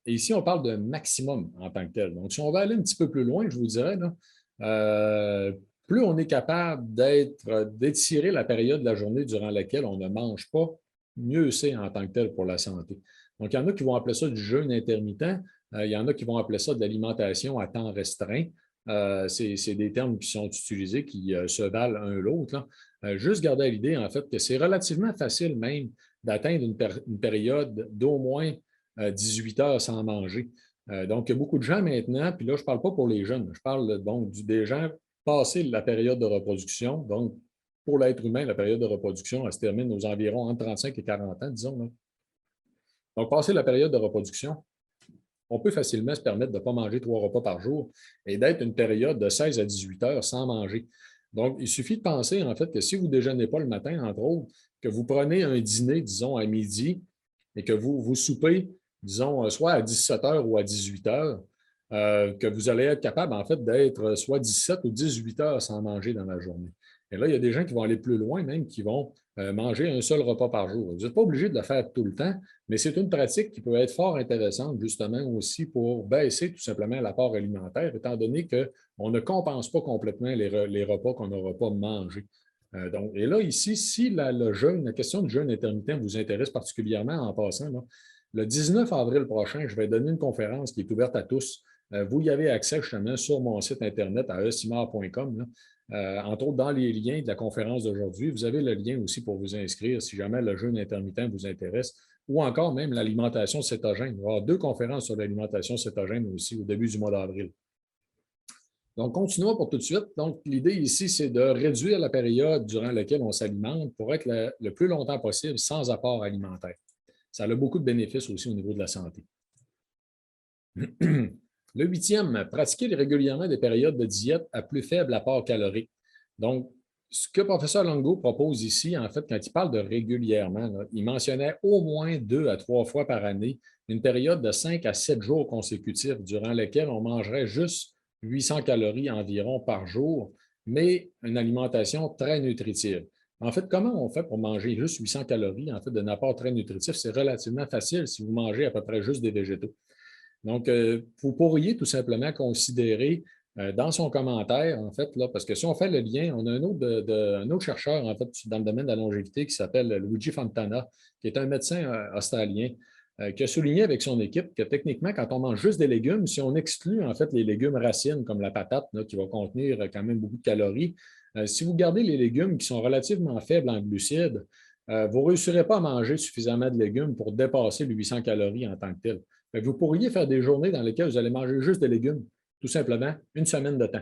ici, on parle de maximum en tant que tel. Donc, si on va aller un petit peu plus loin, je vous dirais, là, plus on est capable d'étirer la période de la journée durant laquelle on ne mange pas, mieux c'est en tant que tel pour la santé. Donc, il y en a qui vont appeler ça du jeûne intermittent, il y en a qui vont appeler ça de l'alimentation à temps restreint. C'est des termes qui sont utilisés, qui se valent un l'autre. Juste garder à l'idée, en fait, que c'est relativement facile même d'atteindre une période d'au moins 18 heures sans manger. Donc, il y a beaucoup de gens maintenant, puis là, je ne parle pas pour les jeunes, je parle donc des gens passés la période de reproduction. Donc, pour l'être humain, la période de reproduction, elle se termine aux environs entre 35 et 40 ans, disons. Là. Donc, passer la période de reproduction, on peut facilement se permettre de ne pas manger 3 repas par jour et d'être une période de 16 à 18 heures sans manger. Donc, il suffit de penser, en fait, que si vous ne déjeunez pas le matin, entre autres, que vous prenez un dîner, disons, à midi et que vous soupez, disons, soit à 17 heures ou à 18 heures, que vous allez être capable, en fait, d'être soit 17 ou 18 heures sans manger dans la journée. Et là, il y a des gens qui vont aller plus loin, même qui vont manger un seul repas par jour. Vous n'êtes pas obligé de le faire tout le temps, mais c'est une pratique qui peut être fort intéressante, justement, aussi pour baisser tout simplement l'apport alimentaire, étant donné qu'on ne compense pas complètement les repas qu'on n'aura pas mangés. Et là, ici, si la question du jeûne intermittent vous intéresse particulièrement en passant, là, le 19 avril prochain, je vais donner une conférence qui est ouverte à tous. Vous y avez accès justement sur mon site internet à esimar.com. Entre autres, dans les liens de la conférence d'aujourd'hui, vous avez le lien aussi pour vous inscrire si jamais le jeûne intermittent vous intéresse, ou encore même l'alimentation cétogène. Il va y avoir 2 conférences sur l'alimentation cétogène aussi au début du mois d'avril. Donc, continuons pour tout de suite. Donc, l'idée ici, c'est de réduire la période durant laquelle on s'alimente pour être le plus longtemps possible sans apport alimentaire. Ça a beaucoup de bénéfices aussi au niveau de la santé. Le 8e, pratiquer régulièrement des périodes de diète à plus faible apport calorique. Donc, Ce que le professeur Longo propose ici, en fait, quand il parle de régulièrement, là, il mentionnait au moins 2 à 3 fois par année une période de 5 à 7 jours consécutifs durant lesquels on mangerait juste 800 calories environ par jour, mais une alimentation très nutritive. En fait, comment on fait pour manger juste 800 calories, en fait, d'un apport très nutritif? C'est relativement facile si vous mangez à peu près juste des végétaux. Donc, vous pourriez tout simplement considérer dans son commentaire, en fait, là, parce que si on fait le lien, on a un autre chercheur, en fait, dans le domaine de la longévité qui s'appelle Luigi Fontana, qui est un médecin australien, qui a souligné avec son équipe que techniquement, quand on mange juste des légumes, si on exclut, en fait, les légumes racines comme la patate, là, qui va contenir quand même beaucoup de calories, si vous gardez les légumes qui sont relativement faibles en glucides, vous ne réussirez pas à manger suffisamment de légumes pour dépasser les 800 calories en tant que tel. Vous pourriez faire des journées dans lesquelles vous allez manger juste des légumes, tout simplement, une semaine de temps.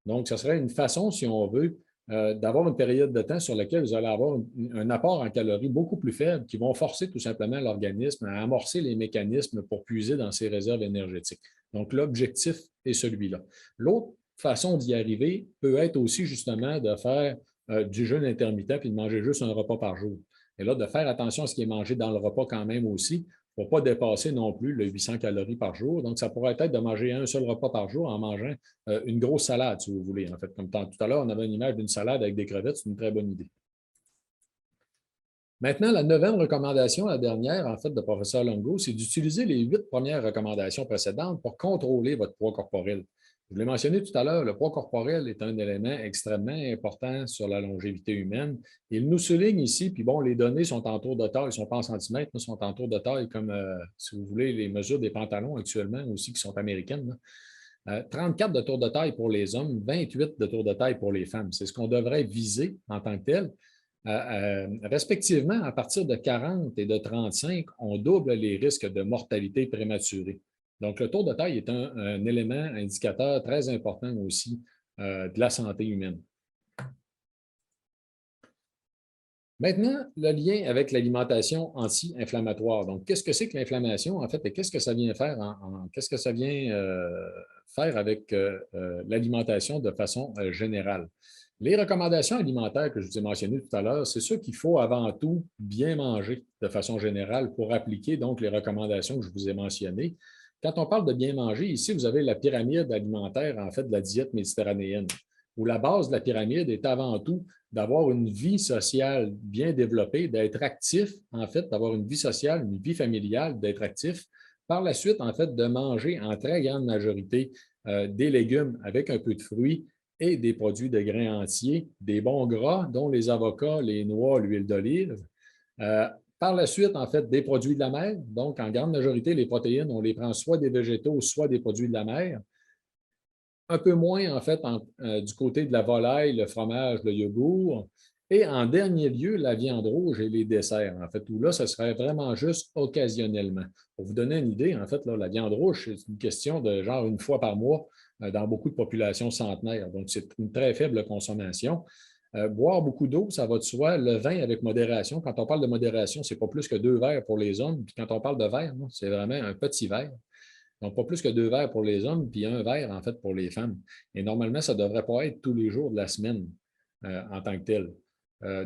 Donc, ce serait une façon, si on veut, d'avoir une période de temps sur laquelle vous allez avoir un apport en calories beaucoup plus faible qui vont forcer tout simplement l'organisme à amorcer les mécanismes pour puiser dans ses réserves énergétiques. Donc, l'objectif est celui-là. L'autre façon d'y arriver peut être aussi justement de faire du jeûne intermittent et de manger juste un repas par jour. Et là, de faire attention à ce qui est mangé dans le repas quand même aussi, pour ne pas dépasser non plus le 800 calories par jour. Donc, ça pourrait être de manger un seul repas par jour en mangeant une grosse salade, si vous voulez. En fait, comme tout à l'heure, on avait une image d'une salade avec des crevettes, c'est une très bonne idée. Maintenant, la 9e recommandation, la dernière, en fait, de professeur Longo, c'est d'utiliser les 8 premières recommandations précédentes pour contrôler votre poids corporel. Je vous l'ai mentionné tout à l'heure, le poids corporel est un élément extrêmement important sur la longévité humaine. Il nous souligne ici, puis bon, les données sont en tour de taille, ils ne sont pas en centimètres, mais sont en tour de taille, comme, si vous voulez, les mesures des pantalons actuellement aussi, qui sont américaines. 34 de tour de taille pour les hommes, 28 de tour de taille pour les femmes. C'est ce qu'on devrait viser en tant que tel. Respectivement, à partir de 40 et de 35, on double les risques de mortalité prématurée. Donc, le tour de taille est un élément indicateur très important aussi de la santé humaine. Maintenant, le lien avec l'alimentation anti-inflammatoire. Donc, qu'est-ce que c'est que l'inflammation, en fait, et qu'est-ce que ça vient faire, qu'est-ce que ça vient faire avec l'alimentation de façon générale? Les recommandations alimentaires que je vous ai mentionnées tout à l'heure, c'est sûr qu'il faut avant tout bien manger de façon générale pour appliquer donc les recommandations que je vous ai mentionnées. Quand on parle de bien manger, ici, vous avez la pyramide alimentaire, en fait, de la diète méditerranéenne, où la base de la pyramide est avant tout d'avoir une vie sociale bien développée, d'être actif, en fait, d'avoir une vie sociale, une vie familiale, d'être actif. Par la suite, en fait, de manger en très grande majorité des légumes avec un peu de fruits et des produits de grains entiers, des bons gras, dont les avocats, les noix, l'huile d'olive. Par la suite, en fait, des produits de la mer. Donc, en grande majorité, les protéines, on les prend soit des végétaux, soit des produits de la mer. Un peu moins, en fait, du côté de la volaille, le fromage, le yogourt. Et en dernier lieu, la viande rouge et les desserts. En fait, où là, ce serait vraiment juste occasionnellement. Pour vous donner une idée, en fait, là, la viande rouge, c'est une question de genre une fois par mois dans beaucoup de populations centenaires. Donc, c'est une très faible consommation. Boire beaucoup d'eau, ça va de soi. Le vin avec modération. Quand on parle de modération, ce n'est pas plus que 2 verres pour les hommes. Puis quand on parle de verre, c'est vraiment un petit verre. Donc, pas plus que 2 verres pour les hommes, puis 1 verre, en fait, pour les femmes. Et normalement, ça ne devrait pas être tous les jours de la semaine en tant que tel.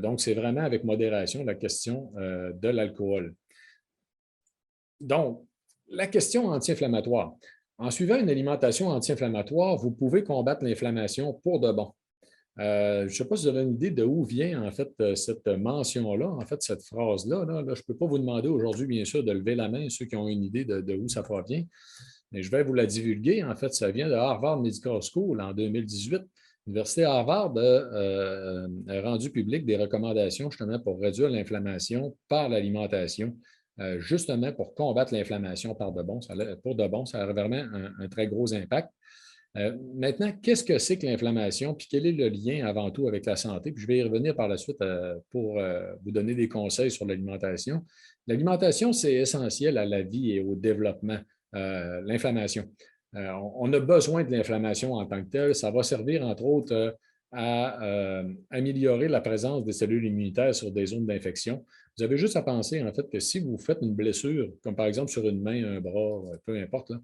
Donc, c'est vraiment avec modération la question de l'alcool. Donc, la question anti-inflammatoire. En suivant une alimentation anti-inflammatoire, vous pouvez combattre l'inflammation pour de bon. Je ne sais pas si vous avez une idée de où vient en fait cette mention-là, en fait, cette phrase-là. Là, je ne peux pas vous demander aujourd'hui, bien sûr, de lever la main, ceux qui ont une idée de où ça provient, mais je vais vous la divulguer. En fait, ça vient de Harvard Medical School en 2018. L'Université Harvard a rendu public des recommandations justement pour réduire l'inflammation par l'alimentation, justement pour combattre l'inflammation par de bon. Pour de bon, ça a vraiment un très gros impact. Maintenant, qu'est-ce que c'est que l'inflammation, puis quel est le lien avant tout avec la santé? Puis je vais y revenir par la suite pour vous donner des conseils sur l'alimentation. L'alimentation, c'est essentiel à la vie et au développement, l'inflammation. On a besoin de l'inflammation en tant que telle. Ça va servir, entre autres, à améliorer la présence des cellules immunitaires sur des zones d'infection. Vous avez juste à penser, en fait, que si vous faites une blessure, comme par exemple sur une main, un bras, peu importe, là,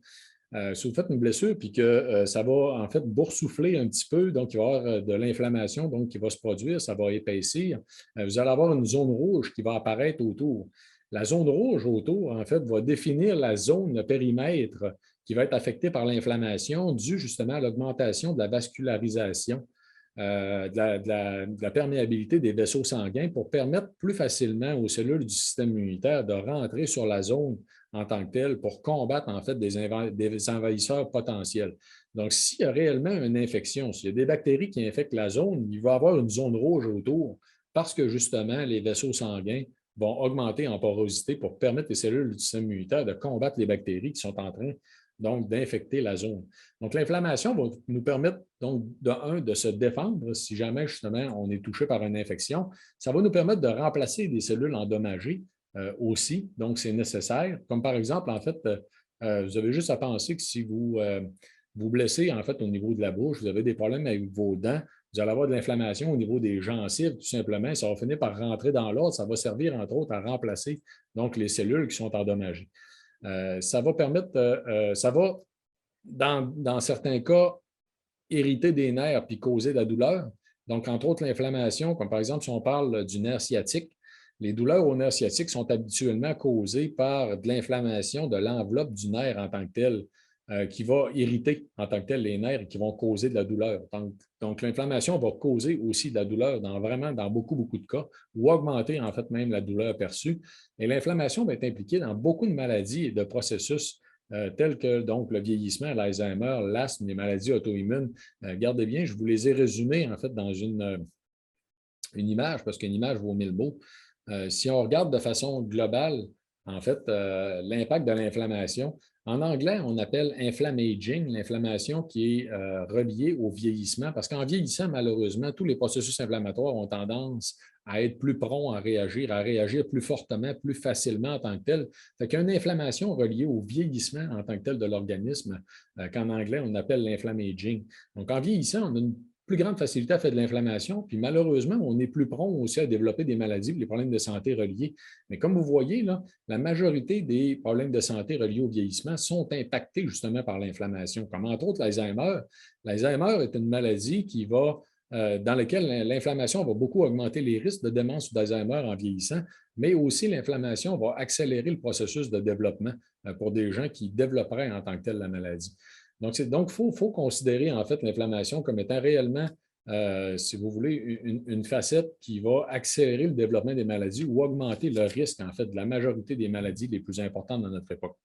Si vous faites une blessure puis que ça va en fait boursoufler un petit peu, donc il va y avoir de l'inflammation donc qui va se produire, ça va épaissir, vous allez avoir une zone rouge qui va apparaître autour. La zone rouge autour, en fait, va définir la zone, le périmètre qui va être affecté par l'inflammation due justement à l'augmentation de la vascularisation, de la perméabilité des vaisseaux sanguins pour permettre plus facilement aux cellules du système immunitaire de rentrer sur la zone en tant que telle pour combattre en fait des envahisseurs potentiels. Donc, s'il y a réellement une infection, s'il y a des bactéries qui infectent la zone, il va y avoir une zone rouge autour parce que justement, les vaisseaux sanguins vont augmenter en porosité pour permettre aux cellules du système immunitaire de combattre les bactéries qui sont en train donc d'infecter la zone. Donc, l'inflammation va nous permettre, donc, de se défendre si jamais, justement, on est touché par une infection. Ça va nous permettre de remplacer des cellules endommagées aussi. Donc, c'est nécessaire. Comme par exemple, en fait, vous avez juste à penser que si vous vous blessez, en fait, au niveau de la bouche, vous avez des problèmes avec vos dents, vous allez avoir de l'inflammation au niveau des gencives, tout simplement. Ça va finir par rentrer dans l'ordre. Ça va servir, entre autres, à remplacer donc, les cellules qui sont endommagées. Ça va permettre, ça va, dans certains cas, irriter des nerfs puis causer de la douleur. Donc, entre autres, l'inflammation, comme par exemple, si on parle du nerf sciatique, les douleurs au nerf sciatique sont habituellement causées par de l'inflammation de l'enveloppe du nerf en tant que tel, qui va irriter en tant que tel les nerfs et qui vont causer de la douleur. Donc l'inflammation va causer aussi de la douleur dans beaucoup, beaucoup de cas, ou augmenter en fait même la douleur perçue. Et l'inflammation va être impliquée dans beaucoup de maladies et de processus tels que donc, le vieillissement, l'Alzheimer, l'asthme, les maladies auto-immunes. Gardez bien, je vous les ai résumés en fait dans une image, parce qu'une image vaut 1000 mots. Si on regarde de façon globale, en fait, l'impact de l'inflammation, en anglais, on appelle inflammaging, l'inflammation qui est reliée au vieillissement, parce qu'en vieillissant, malheureusement, tous les processus inflammatoires ont tendance à être plus prompts à réagir plus fortement, plus facilement en tant que tel. Fait qu'il y a une inflammation reliée au vieillissement en tant que tel de l'organisme, qu'en anglais, on appelle l'inflammaging. Donc, en vieillissant, on a une plus grande facilité à faire de l'inflammation, puis malheureusement, on est plus prompt aussi à développer des maladies, des problèmes de santé reliés. Mais comme vous voyez, là, la majorité des problèmes de santé reliés au vieillissement sont impactés justement par l'inflammation, comme entre autres l'Alzheimer. L'Alzheimer est une maladie qui va, dans laquelle l'inflammation va beaucoup augmenter les risques de démence ou d'Alzheimer en vieillissant, mais aussi l'inflammation va accélérer le processus de développement pour des gens qui développeraient en tant que tel la maladie. Donc, il faut considérer en fait l'inflammation comme étant réellement, si vous voulez, une facette qui va accélérer le développement des maladies ou augmenter le risque en fait de la majorité des maladies les plus importantes dans notre époque.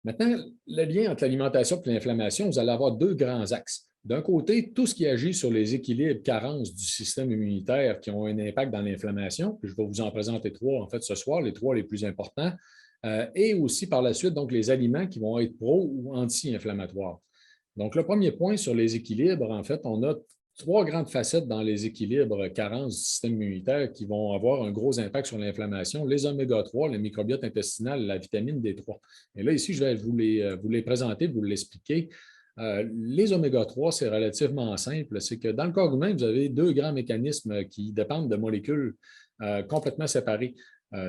Maintenant, le lien entre l'alimentation et l'inflammation, vous allez avoir deux grands axes. D'un côté, tout ce qui agit sur les équilibres, carences du système immunitaire qui ont un impact dans l'inflammation. Je vais vous en présenter trois en fait ce soir, les trois les plus importants. Et aussi par la suite, donc les aliments qui vont être pro ou anti-inflammatoires. Donc, le premier point sur les équilibres, en fait, on a trois grandes facettes dans les équilibres carences du système immunitaire qui vont avoir un gros impact sur l'inflammation, les oméga-3, le microbiote intestinal, la vitamine D3. Et là, ici, je vais vous les présenter, vous l'expliquer. Les oméga-3, c'est relativement simple. C'est que dans le corps humain, vous avez deux grands mécanismes qui dépendent de molécules complètement séparées.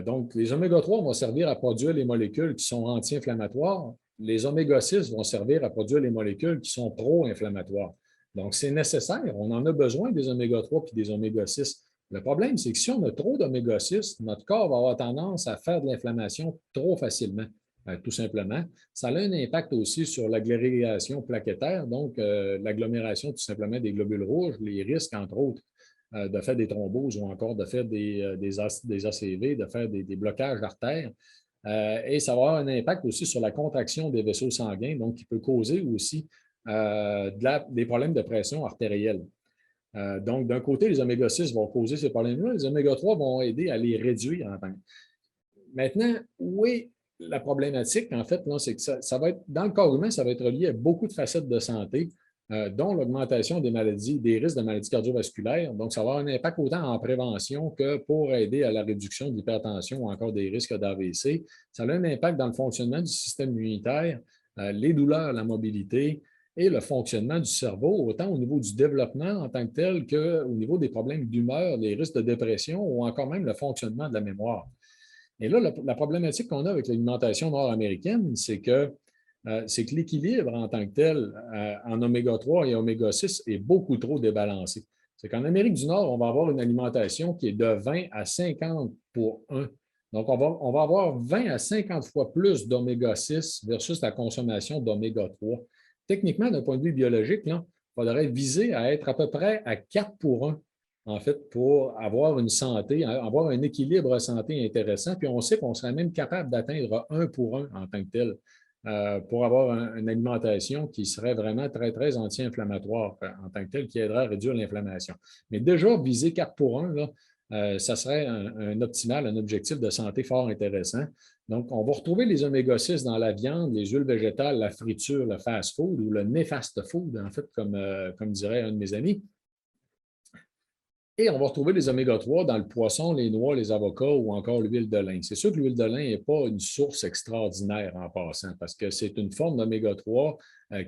Donc, les oméga-3 vont servir à produire les molécules qui sont anti-inflammatoires. Les oméga-6 vont servir à produire les molécules qui sont pro-inflammatoires. Donc, c'est nécessaire. On en a besoin des oméga-3 et des oméga-6. Le problème, c'est que si on a trop d'oméga-6, notre corps va avoir tendance à faire de l'inflammation trop facilement, tout simplement. Ça a un impact aussi sur l'agrégation plaquettaire, donc l'agglomération tout simplement des globules rouges, les risques, entre autres, de faire des thromboses ou encore de faire des ACV, de faire des blocages d'artères. Et ça va avoir un impact aussi sur la contraction des vaisseaux sanguins, donc qui peut causer aussi des problèmes de pression artérielle. Donc, d'un côté, les oméga-6 vont causer ces problèmes-là, les oméga-3 vont aider à les réduire en temps. Maintenant, où est la problématique, en fait, c'est que ça va être, dans le corps humain, ça va être relié à beaucoup de facettes de santé, dont l'augmentation des maladies, des risques de maladies cardiovasculaires. Donc, ça va avoir un impact autant en prévention que pour aider à la réduction de l'hypertension ou encore des risques d'AVC. Ça a un impact dans le fonctionnement du système immunitaire, les douleurs, la mobilité et le fonctionnement du cerveau, autant au niveau du développement en tant que tel qu'au niveau des problèmes d'humeur, les risques de dépression ou encore même le fonctionnement de la mémoire. Et là, la problématique qu'on a avec l'alimentation nord-américaine, c'est que l'équilibre en tant que tel en oméga 3 et oméga 6 est beaucoup trop débalancé. C'est qu'en Amérique du Nord, on va avoir une alimentation qui est de 20 à 50 pour 1. Donc, on va avoir 20 à 50 fois plus d'oméga 6 versus la consommation d'oméga 3. Techniquement, d'un point de vue biologique, là, il faudrait viser à être à peu près à 4 pour 1, en fait, pour avoir une santé, avoir un équilibre santé intéressant. Puis on sait qu'on serait même capable d'atteindre 1 pour 1 en tant que tel. Pour avoir une alimentation qui serait vraiment très, très anti-inflammatoire en tant que telle, qui aiderait à réduire l'inflammation. Mais déjà, viser 4 pour 1, là, ça serait un optimal, un objectif de santé fort intéressant. Donc, on va retrouver les oméga 6 dans la viande, les huiles végétales, la friture, le fast-food ou le néfaste food, en fait, comme dirait un de mes amis. Et on va retrouver les oméga 3 dans le poisson, les noix, les avocats ou encore l'huile de lin. C'est sûr que l'huile de lin n'est pas une source extraordinaire en passant parce que c'est une forme d'oméga 3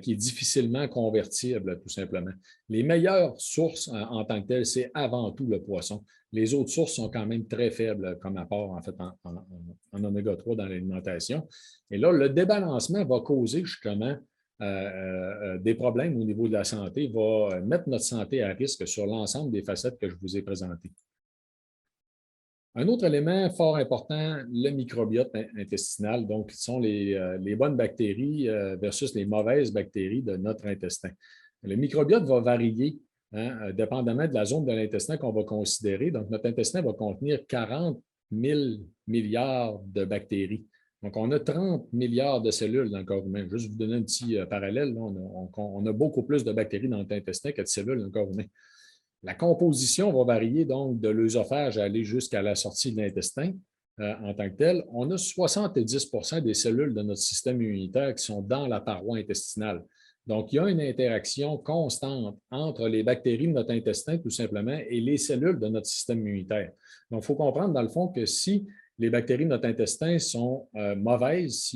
qui est difficilement convertible, tout simplement. Les meilleures sources en tant que telles, c'est avant tout le poisson. Les autres sources sont quand même très faibles comme apport en fait en oméga 3 dans l'alimentation. Et là, le débalancement va causer justement des problèmes au niveau de la santé, va mettre notre santé à risque sur l'ensemble des facettes que je vous ai présentées. Un autre élément fort important, le microbiote intestinal, donc qui sont les bonnes bactéries versus les mauvaises bactéries de notre intestin. Le microbiote va varier dépendamment de la zone de l'intestin qu'on va considérer. Donc, notre intestin va contenir 40 000 milliards de bactéries. Donc, on a 30 milliards de cellules dans le corps humain. Juste vous donner un petit parallèle, là, on a beaucoup plus de bactéries dans notre intestin que de cellules dans le corps humain. La composition va varier donc de l'œsophage à aller jusqu'à la sortie de l'intestin en tant que tel. On a 70 des cellules de notre système immunitaire qui sont dans la paroi intestinale. Donc, il y a une interaction constante entre les bactéries de notre intestin, tout simplement, et les cellules de notre système immunitaire. Donc, il faut comprendre, dans le fond, que si les bactéries de notre intestin sont mauvaises,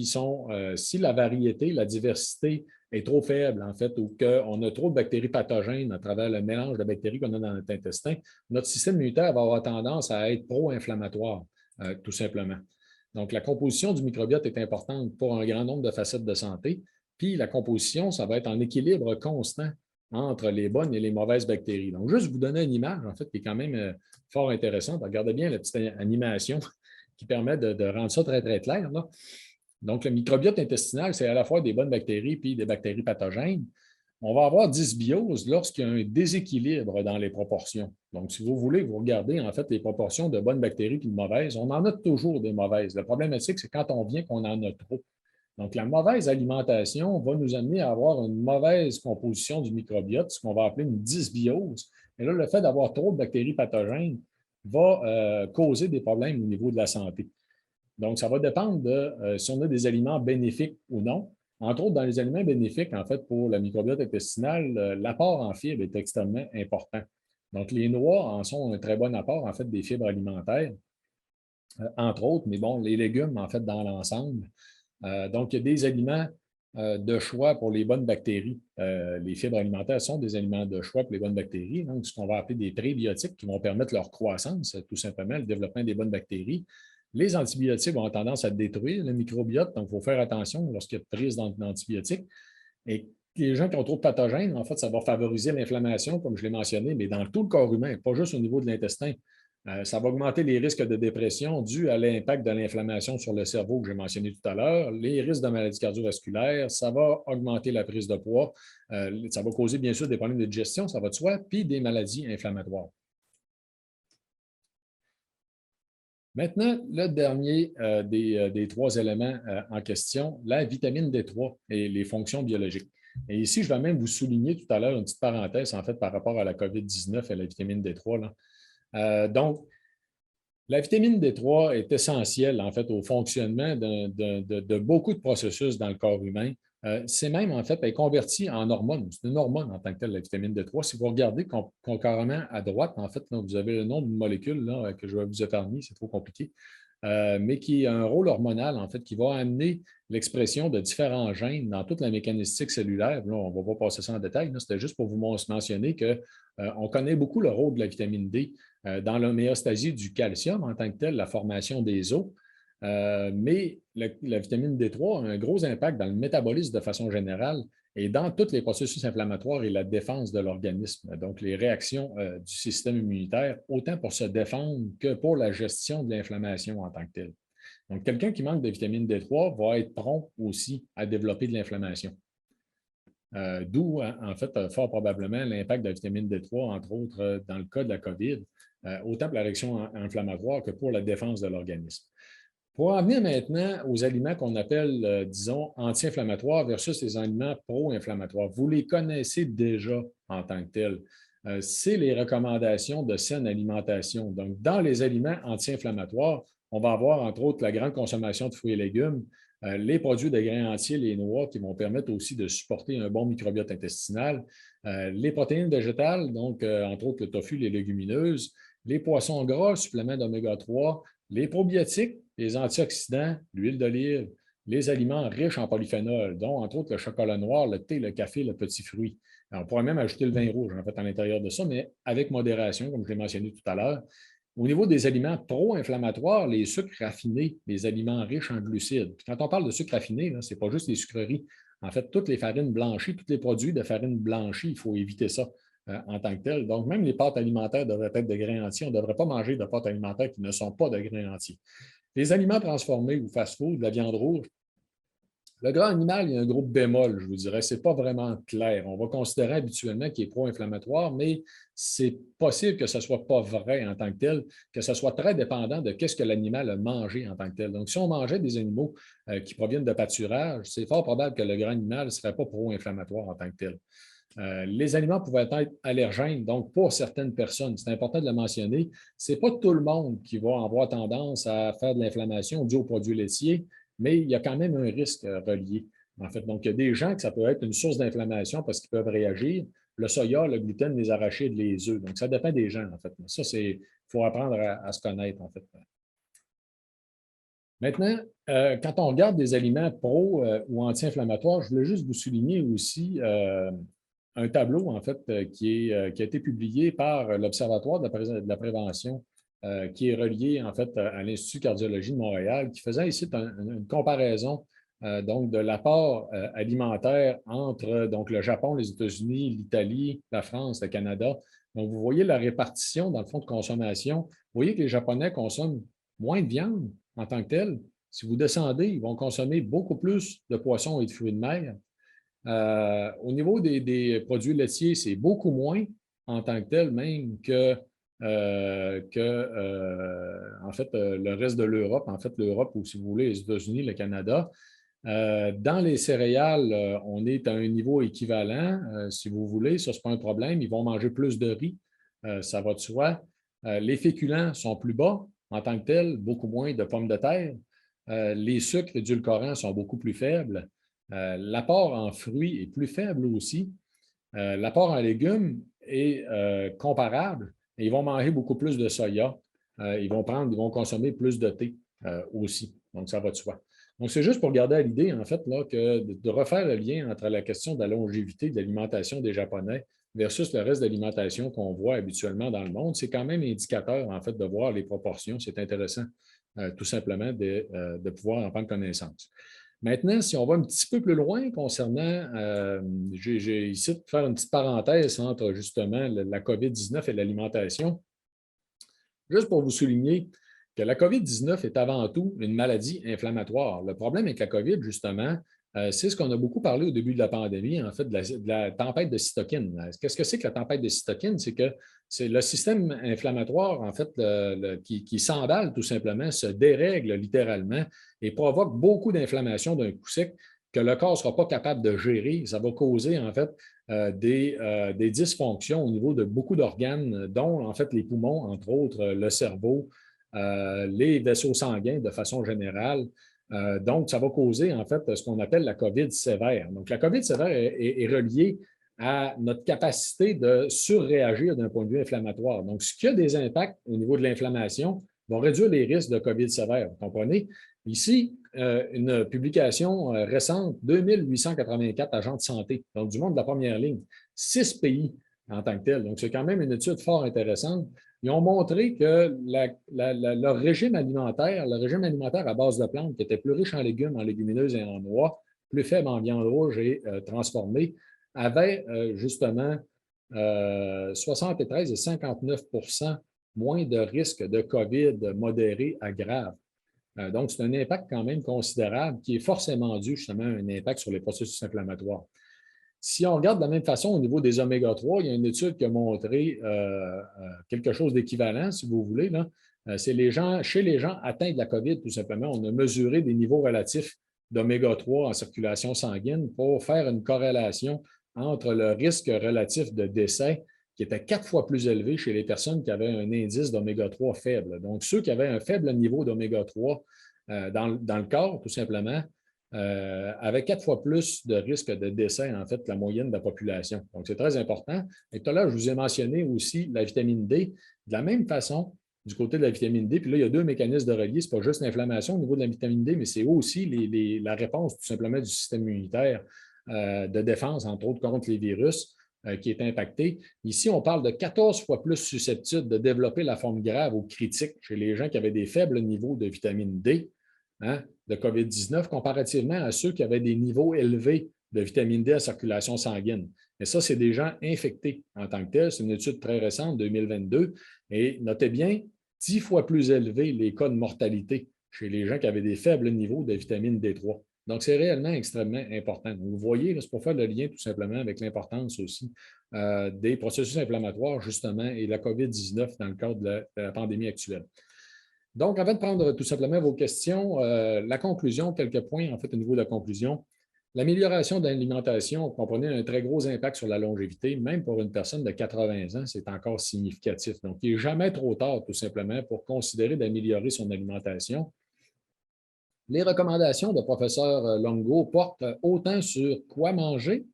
si la variété, la diversité est trop faible, en fait, ou qu'on a trop de bactéries pathogènes à travers le mélange de bactéries qu'on a dans notre intestin, notre système immunitaire va avoir tendance à être pro-inflammatoire, tout simplement. Donc, la composition du microbiote est importante pour un grand nombre de facettes de santé. Puis, la composition, ça va être en équilibre constant entre les bonnes et les mauvaises bactéries. Donc, juste vous donner une image, en fait, qui est quand même fort intéressante. Regardez bien la petite animation qui permet de rendre ça très, très clair, là. Donc, le microbiote intestinal, c'est à la fois des bonnes bactéries puis des bactéries pathogènes. On va avoir dysbiose lorsqu'il y a un déséquilibre dans les proportions. Donc, si vous voulez, vous regardez en fait les proportions de bonnes bactéries et de mauvaises. On en a toujours des mauvaises. La problématique, c'est quand on vient qu'on en a trop. Donc, la mauvaise alimentation va nous amener à avoir une mauvaise composition du microbiote, ce qu'on va appeler une dysbiose. Et là, le fait d'avoir trop de bactéries pathogènes va causer des problèmes au niveau de la santé. Donc, ça va dépendre de si on a des aliments bénéfiques ou non. Entre autres, dans les aliments bénéfiques, en fait, pour le microbiote intestinal, l'apport en fibres est extrêmement important. Donc, les noix en sont un très bon apport, en fait, des fibres alimentaires, entre autres, mais bon, les légumes, en fait, dans l'ensemble. Donc, il y a des aliments de choix pour les bonnes bactéries. Les fibres alimentaires sont des aliments de choix pour les bonnes bactéries, donc ce qu'on va appeler des prébiotiques qui vont permettre leur croissance, tout simplement, le développement des bonnes bactéries. Les antibiotiques ont tendance à détruire le microbiote, donc il faut faire attention lorsqu'il y a de prise d'antibiotiques. Et les gens qui ont trop de pathogènes, en fait, ça va favoriser l'inflammation, comme je l'ai mentionné, mais dans tout le corps humain, pas juste au niveau de l'intestin. Ça va augmenter les risques de dépression dus à l'impact de l'inflammation sur le cerveau que j'ai mentionné tout à l'heure, les risques de maladies cardiovasculaires, ça va augmenter la prise de poids, ça va causer bien sûr des problèmes de digestion, ça va de soi, puis des maladies inflammatoires. Maintenant, le dernier des trois éléments en question, la vitamine D3 et les fonctions biologiques. Et ici, je vais même vous souligner tout à l'heure une petite parenthèse en fait par rapport à la COVID-19 et la vitamine D3. Donc, la vitamine D3 est essentielle en fait au fonctionnement de beaucoup de processus dans le corps humain. C'est même en fait, elle est convertie en hormone. C'est une hormone en tant que telle, la vitamine D3. Si vous regardez concurremment à droite, en fait, là, vous avez le nom d'une molécule là, que je vais vous épargner, c'est trop compliqué, mais qui a un rôle hormonal en fait, qui va amener l'expression de différents gènes dans toute la mécanistique cellulaire. Là, on ne va pas passer ça en détail. C'était juste pour vous mentionner qu'on connaît beaucoup le rôle de la vitamine D dans l'homéostasie du calcium en tant que tel, la formation des os. Mais la vitamine D3 a un gros impact dans le métabolisme de façon générale et dans tous les processus inflammatoires et la défense de l'organisme, donc les réactions du système immunitaire, autant pour se défendre que pour la gestion de l'inflammation en tant que telle. Donc, quelqu'un qui manque de vitamine D3 va être prompt aussi à développer de l'inflammation. D'où, en fait, fort probablement l'impact de la vitamine D3, entre autres, dans le cas de la COVID, autant pour la réaction inflammatoire que pour la défense de l'organisme. Pour en venir maintenant aux aliments qu'on appelle, disons, anti-inflammatoires versus les aliments pro-inflammatoires. Vous les connaissez déjà en tant que tels. C'est les recommandations de saine alimentation. Donc, dans les aliments anti-inflammatoires, on va avoir, entre autres, la grande consommation de fruits et légumes, les produits de grains entiers, les noix, qui vont permettre aussi de supporter un bon microbiote intestinal, les protéines végétales, donc, entre autres, le tofu, les légumineuses, les poissons gras, suppléments d'oméga 3, les probiotiques, les antioxydants, l'huile d'olive, les aliments riches en polyphénol, dont entre autres le chocolat noir, le thé, le café, le petit fruit. Alors, on pourrait même ajouter le vin rouge en fait à l'intérieur de ça, mais avec modération, comme je l'ai mentionné tout à l'heure. Au niveau des aliments pro-inflammatoires, les sucres raffinés, les aliments riches en glucides. Puis quand on parle de sucres raffinés, ce n'est pas juste les sucreries. En fait, toutes les farines blanchies, tous les produits de farine blanchie, il faut éviter ça en tant que tel. Donc, même les pâtes alimentaires devraient être de grains entiers. On ne devrait pas manger de pâtes alimentaires qui ne sont pas de grains entiers. Les aliments transformés ou fast-food, la viande rouge, le gras animal, il y a un gros bémol, je vous dirais. Ce n'est pas vraiment clair. On va considérer habituellement qu'il est pro-inflammatoire, mais c'est possible que ce ne soit pas vrai en tant que tel, que ce soit très dépendant de ce que l'animal a mangé en tant que tel. Donc, si on mangeait des animaux qui proviennent de pâturage, c'est fort probable que le gras animal ne serait pas pro-inflammatoire en tant que tel. Les aliments pouvaient être allergènes, donc pour certaines personnes, c'est important de le mentionner, ce n'est pas tout le monde qui va avoir tendance à faire de l'inflammation due aux produits laitiers, mais il y a quand même un risque relié. En fait, donc, il y a des gens que ça peut être une source d'inflammation parce qu'ils peuvent réagir. Le soya, le gluten, les arachides, les œufs. Donc, ça dépend des gens, en fait. Ça, il faut apprendre à se connaître, en fait. Maintenant, quand on regarde des aliments pro ou anti-inflammatoires, je voulais juste vous souligner aussi un tableau, en fait, qui a été publié par l'Observatoire de la prévention, qui est relié, en fait, à l'Institut de cardiologie de Montréal, qui faisait ici une comparaison donc, de l'apport alimentaire entre donc, le Japon, les États-Unis, l'Italie, la France, le Canada. Donc, vous voyez la répartition dans le fond de consommation. Vous voyez que les Japonais consomment moins de viande en tant que tel. Si vous descendez, ils vont consommer beaucoup plus de poissons et de fruits de mer. Au niveau des produits laitiers, c'est beaucoup moins en tant que tel, même que en fait, le reste de l'Europe, en fait, l'Europe ou, si vous voulez, les États-Unis, le Canada. Dans les céréales, on est à un niveau équivalent, si vous voulez. Ça, ce n'est pas un problème. Ils vont manger plus de riz, ça va de soi. Les féculents sont plus bas en tant que tels, beaucoup moins de pommes de terre. Les sucres édulcorants sont beaucoup plus faibles. L'apport en fruits est plus faible aussi. L'apport en légumes est comparable et ils vont manger beaucoup plus de soya. Ils vont consommer plus de thé aussi. Donc, ça va de soi. Donc, c'est juste pour garder à l'idée, en fait, là, que de refaire le lien entre la question de la longévité de l'alimentation des Japonais versus le reste de l'alimentation qu'on voit habituellement dans le monde, c'est quand même indicateur, en fait, de voir les proportions. C'est intéressant, tout simplement, de pouvoir en prendre connaissance. Maintenant, si on va un petit peu plus loin concernant, j'ai ici de faire une petite parenthèse entre justement la COVID-19 et l'alimentation, juste pour vous souligner que la COVID-19 est avant tout une maladie inflammatoire. Le problème avec la COVID, justement, c'est ce qu'on a beaucoup parlé au début de la pandémie, en fait, de la tempête de cytokines. Qu'est-ce que c'est que la tempête de cytokines? C'est que c'est le système inflammatoire, en fait, qui s'emballe tout simplement, se dérègle littéralement et provoque beaucoup d'inflammation d'un coup sec que le corps ne sera pas capable de gérer. Ça va causer, en fait, des dysfonctions au niveau de beaucoup d'organes, dont, en fait, les poumons, entre autres, le cerveau, les vaisseaux sanguins de façon générale. Donc, ça va causer, en fait, ce qu'on appelle la COVID sévère. Donc, la COVID sévère est reliée à notre capacité de surréagir d'un point de vue inflammatoire. Donc, ce qui a des impacts au niveau de l'inflammation va réduire les risques de COVID sévère. Vous comprenez? Ici, une publication récente, 2884 agents de santé, donc du monde de la première ligne, 6 pays en tant que tel. Donc, c'est quand même une étude fort intéressante. Ils ont montré que leur régime alimentaire, le régime alimentaire à base de plantes, qui était plus riche en légumes, en légumineuses et en noix, plus faible en viande rouge et transformée, avait justement 73 et 59 moins de risque de COVID modéré à grave. Donc, c'est un impact quand même considérable qui est forcément dû justement à un impact sur les processus inflammatoires. Si on regarde de la même façon au niveau des oméga-3, il y a une étude qui a montré quelque chose d'équivalent, si vous voulez. C'est chez les gens atteints de la COVID, tout simplement, on a mesuré des niveaux relatifs d'oméga-3 en circulation sanguine pour faire une corrélation entre le risque relatif de décès qui était 4 fois plus élevé chez les personnes qui avaient un indice d'oméga-3 faible. Donc, ceux qui avaient un faible niveau d'oméga-3 dans le corps, tout simplement, avaient 4 fois plus de risque de décès, en fait, que la moyenne de la population. Donc, c'est très important. Et tout à l'heure, je vous ai mentionné aussi la vitamine D. De la même façon, du côté de la vitamine D, puis là, il y a deux mécanismes de relier. Ce n'est pas juste l'inflammation au niveau de la vitamine D, mais c'est aussi la réponse, tout simplement, du système immunitaire de défense, entre autres, contre les virus qui est impacté. Ici, on parle de 14 fois plus susceptibles de développer la forme grave ou critique chez les gens qui avaient des faibles niveaux de vitamine D, de COVID-19, comparativement à ceux qui avaient des niveaux élevés de vitamine D à circulation sanguine. Et ça, c'est des gens infectés en tant que tels. C'est une étude très récente, 2022. Et notez bien, 10 fois plus élevés les cas de mortalité chez les gens qui avaient des faibles niveaux de vitamine D3. Donc, c'est réellement extrêmement important. Donc, vous voyez, c'est pour faire le lien tout simplement avec l'importance aussi des processus inflammatoires, justement, et la COVID-19 dans le cadre de la pandémie actuelle. Donc, avant de prendre tout simplement vos questions, la conclusion, quelques points en fait au niveau de la conclusion. L'amélioration de l'alimentation, comprenez, un très gros impact sur la longévité, même pour une personne de 80 ans, c'est encore significatif. Donc, il n'est jamais trop tard, tout simplement, pour considérer d'améliorer son alimentation. Les recommandations de professeur Longo portent autant sur quoi manger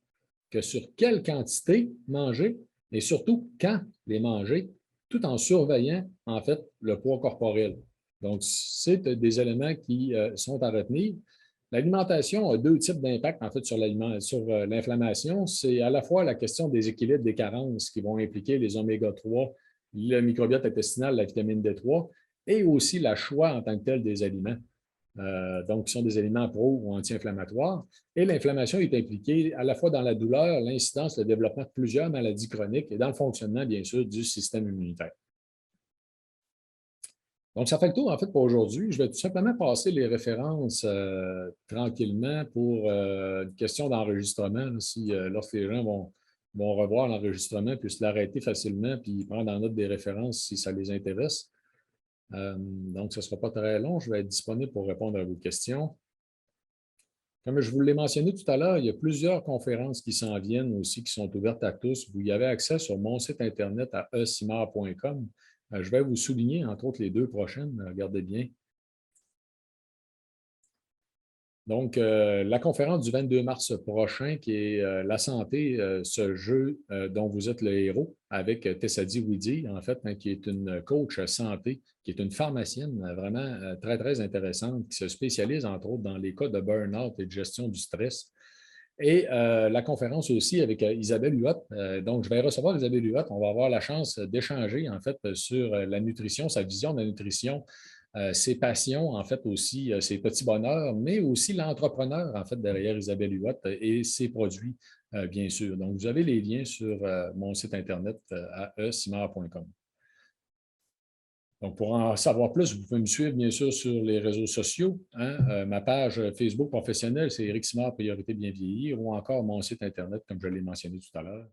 que sur quelle quantité manger et surtout quand les manger, tout en surveillant, en fait, le poids corporel. Donc, c'est des éléments qui sont à retenir. L'alimentation a deux types d'impact, en fait, sur l'inflammation. C'est à la fois la question des équilibres des carences qui vont impliquer les oméga-3, le microbiote intestinal, la vitamine D3, et aussi la choix en tant que tel des aliments. Donc, qui sont des aliments pro ou anti-inflammatoires. Et l'inflammation est impliquée à la fois dans la douleur, l'incidence, le développement de plusieurs maladies chroniques et dans le fonctionnement, bien sûr, du système immunitaire. Donc, ça fait le tour, en fait, pour aujourd'hui. Je vais tout simplement passer les références tranquillement pour une question d'enregistrement, lorsque les gens vont revoir l'enregistrement, puissent l'arrêter facilement, puis prendre en note des références si ça les intéresse. Donc, ce ne sera pas très long. Je vais être disponible pour répondre à vos questions. Comme je vous l'ai mentionné tout à l'heure, il y a plusieurs conférences qui s'en viennent aussi, qui sont ouvertes à tous. Vous y avez accès sur mon site Internet à esimard.com. Je vais vous souligner, entre autres, les deux prochaines. Regardez bien. Donc, la conférence du 22 mars prochain, qui est la santé, ce jeu dont vous êtes le héros, avec Tessadi Widi, en fait, qui est une coach santé, qui est une pharmacienne vraiment très, très intéressante, qui se spécialise, entre autres, dans les cas de burn-out et de gestion du stress. Et la conférence aussi avec Isabelle Huot. Donc, je vais recevoir Isabelle Huot. On va avoir la chance d'échanger, en fait, sur la nutrition, sa vision de la nutrition, ses passions, en fait, aussi, ses petits bonheurs, mais aussi l'entrepreneur, en fait, derrière Isabelle Huot et ses produits, bien sûr. Donc, vous avez les liens sur mon site Internet à esimard.com. Donc, pour en savoir plus, vous pouvez me suivre, bien sûr, sur les réseaux sociaux. Ma page Facebook professionnelle, c'est Éric Simard, Priorité Bien Vieillir, ou encore mon site Internet, comme je l'ai mentionné tout à l'heure.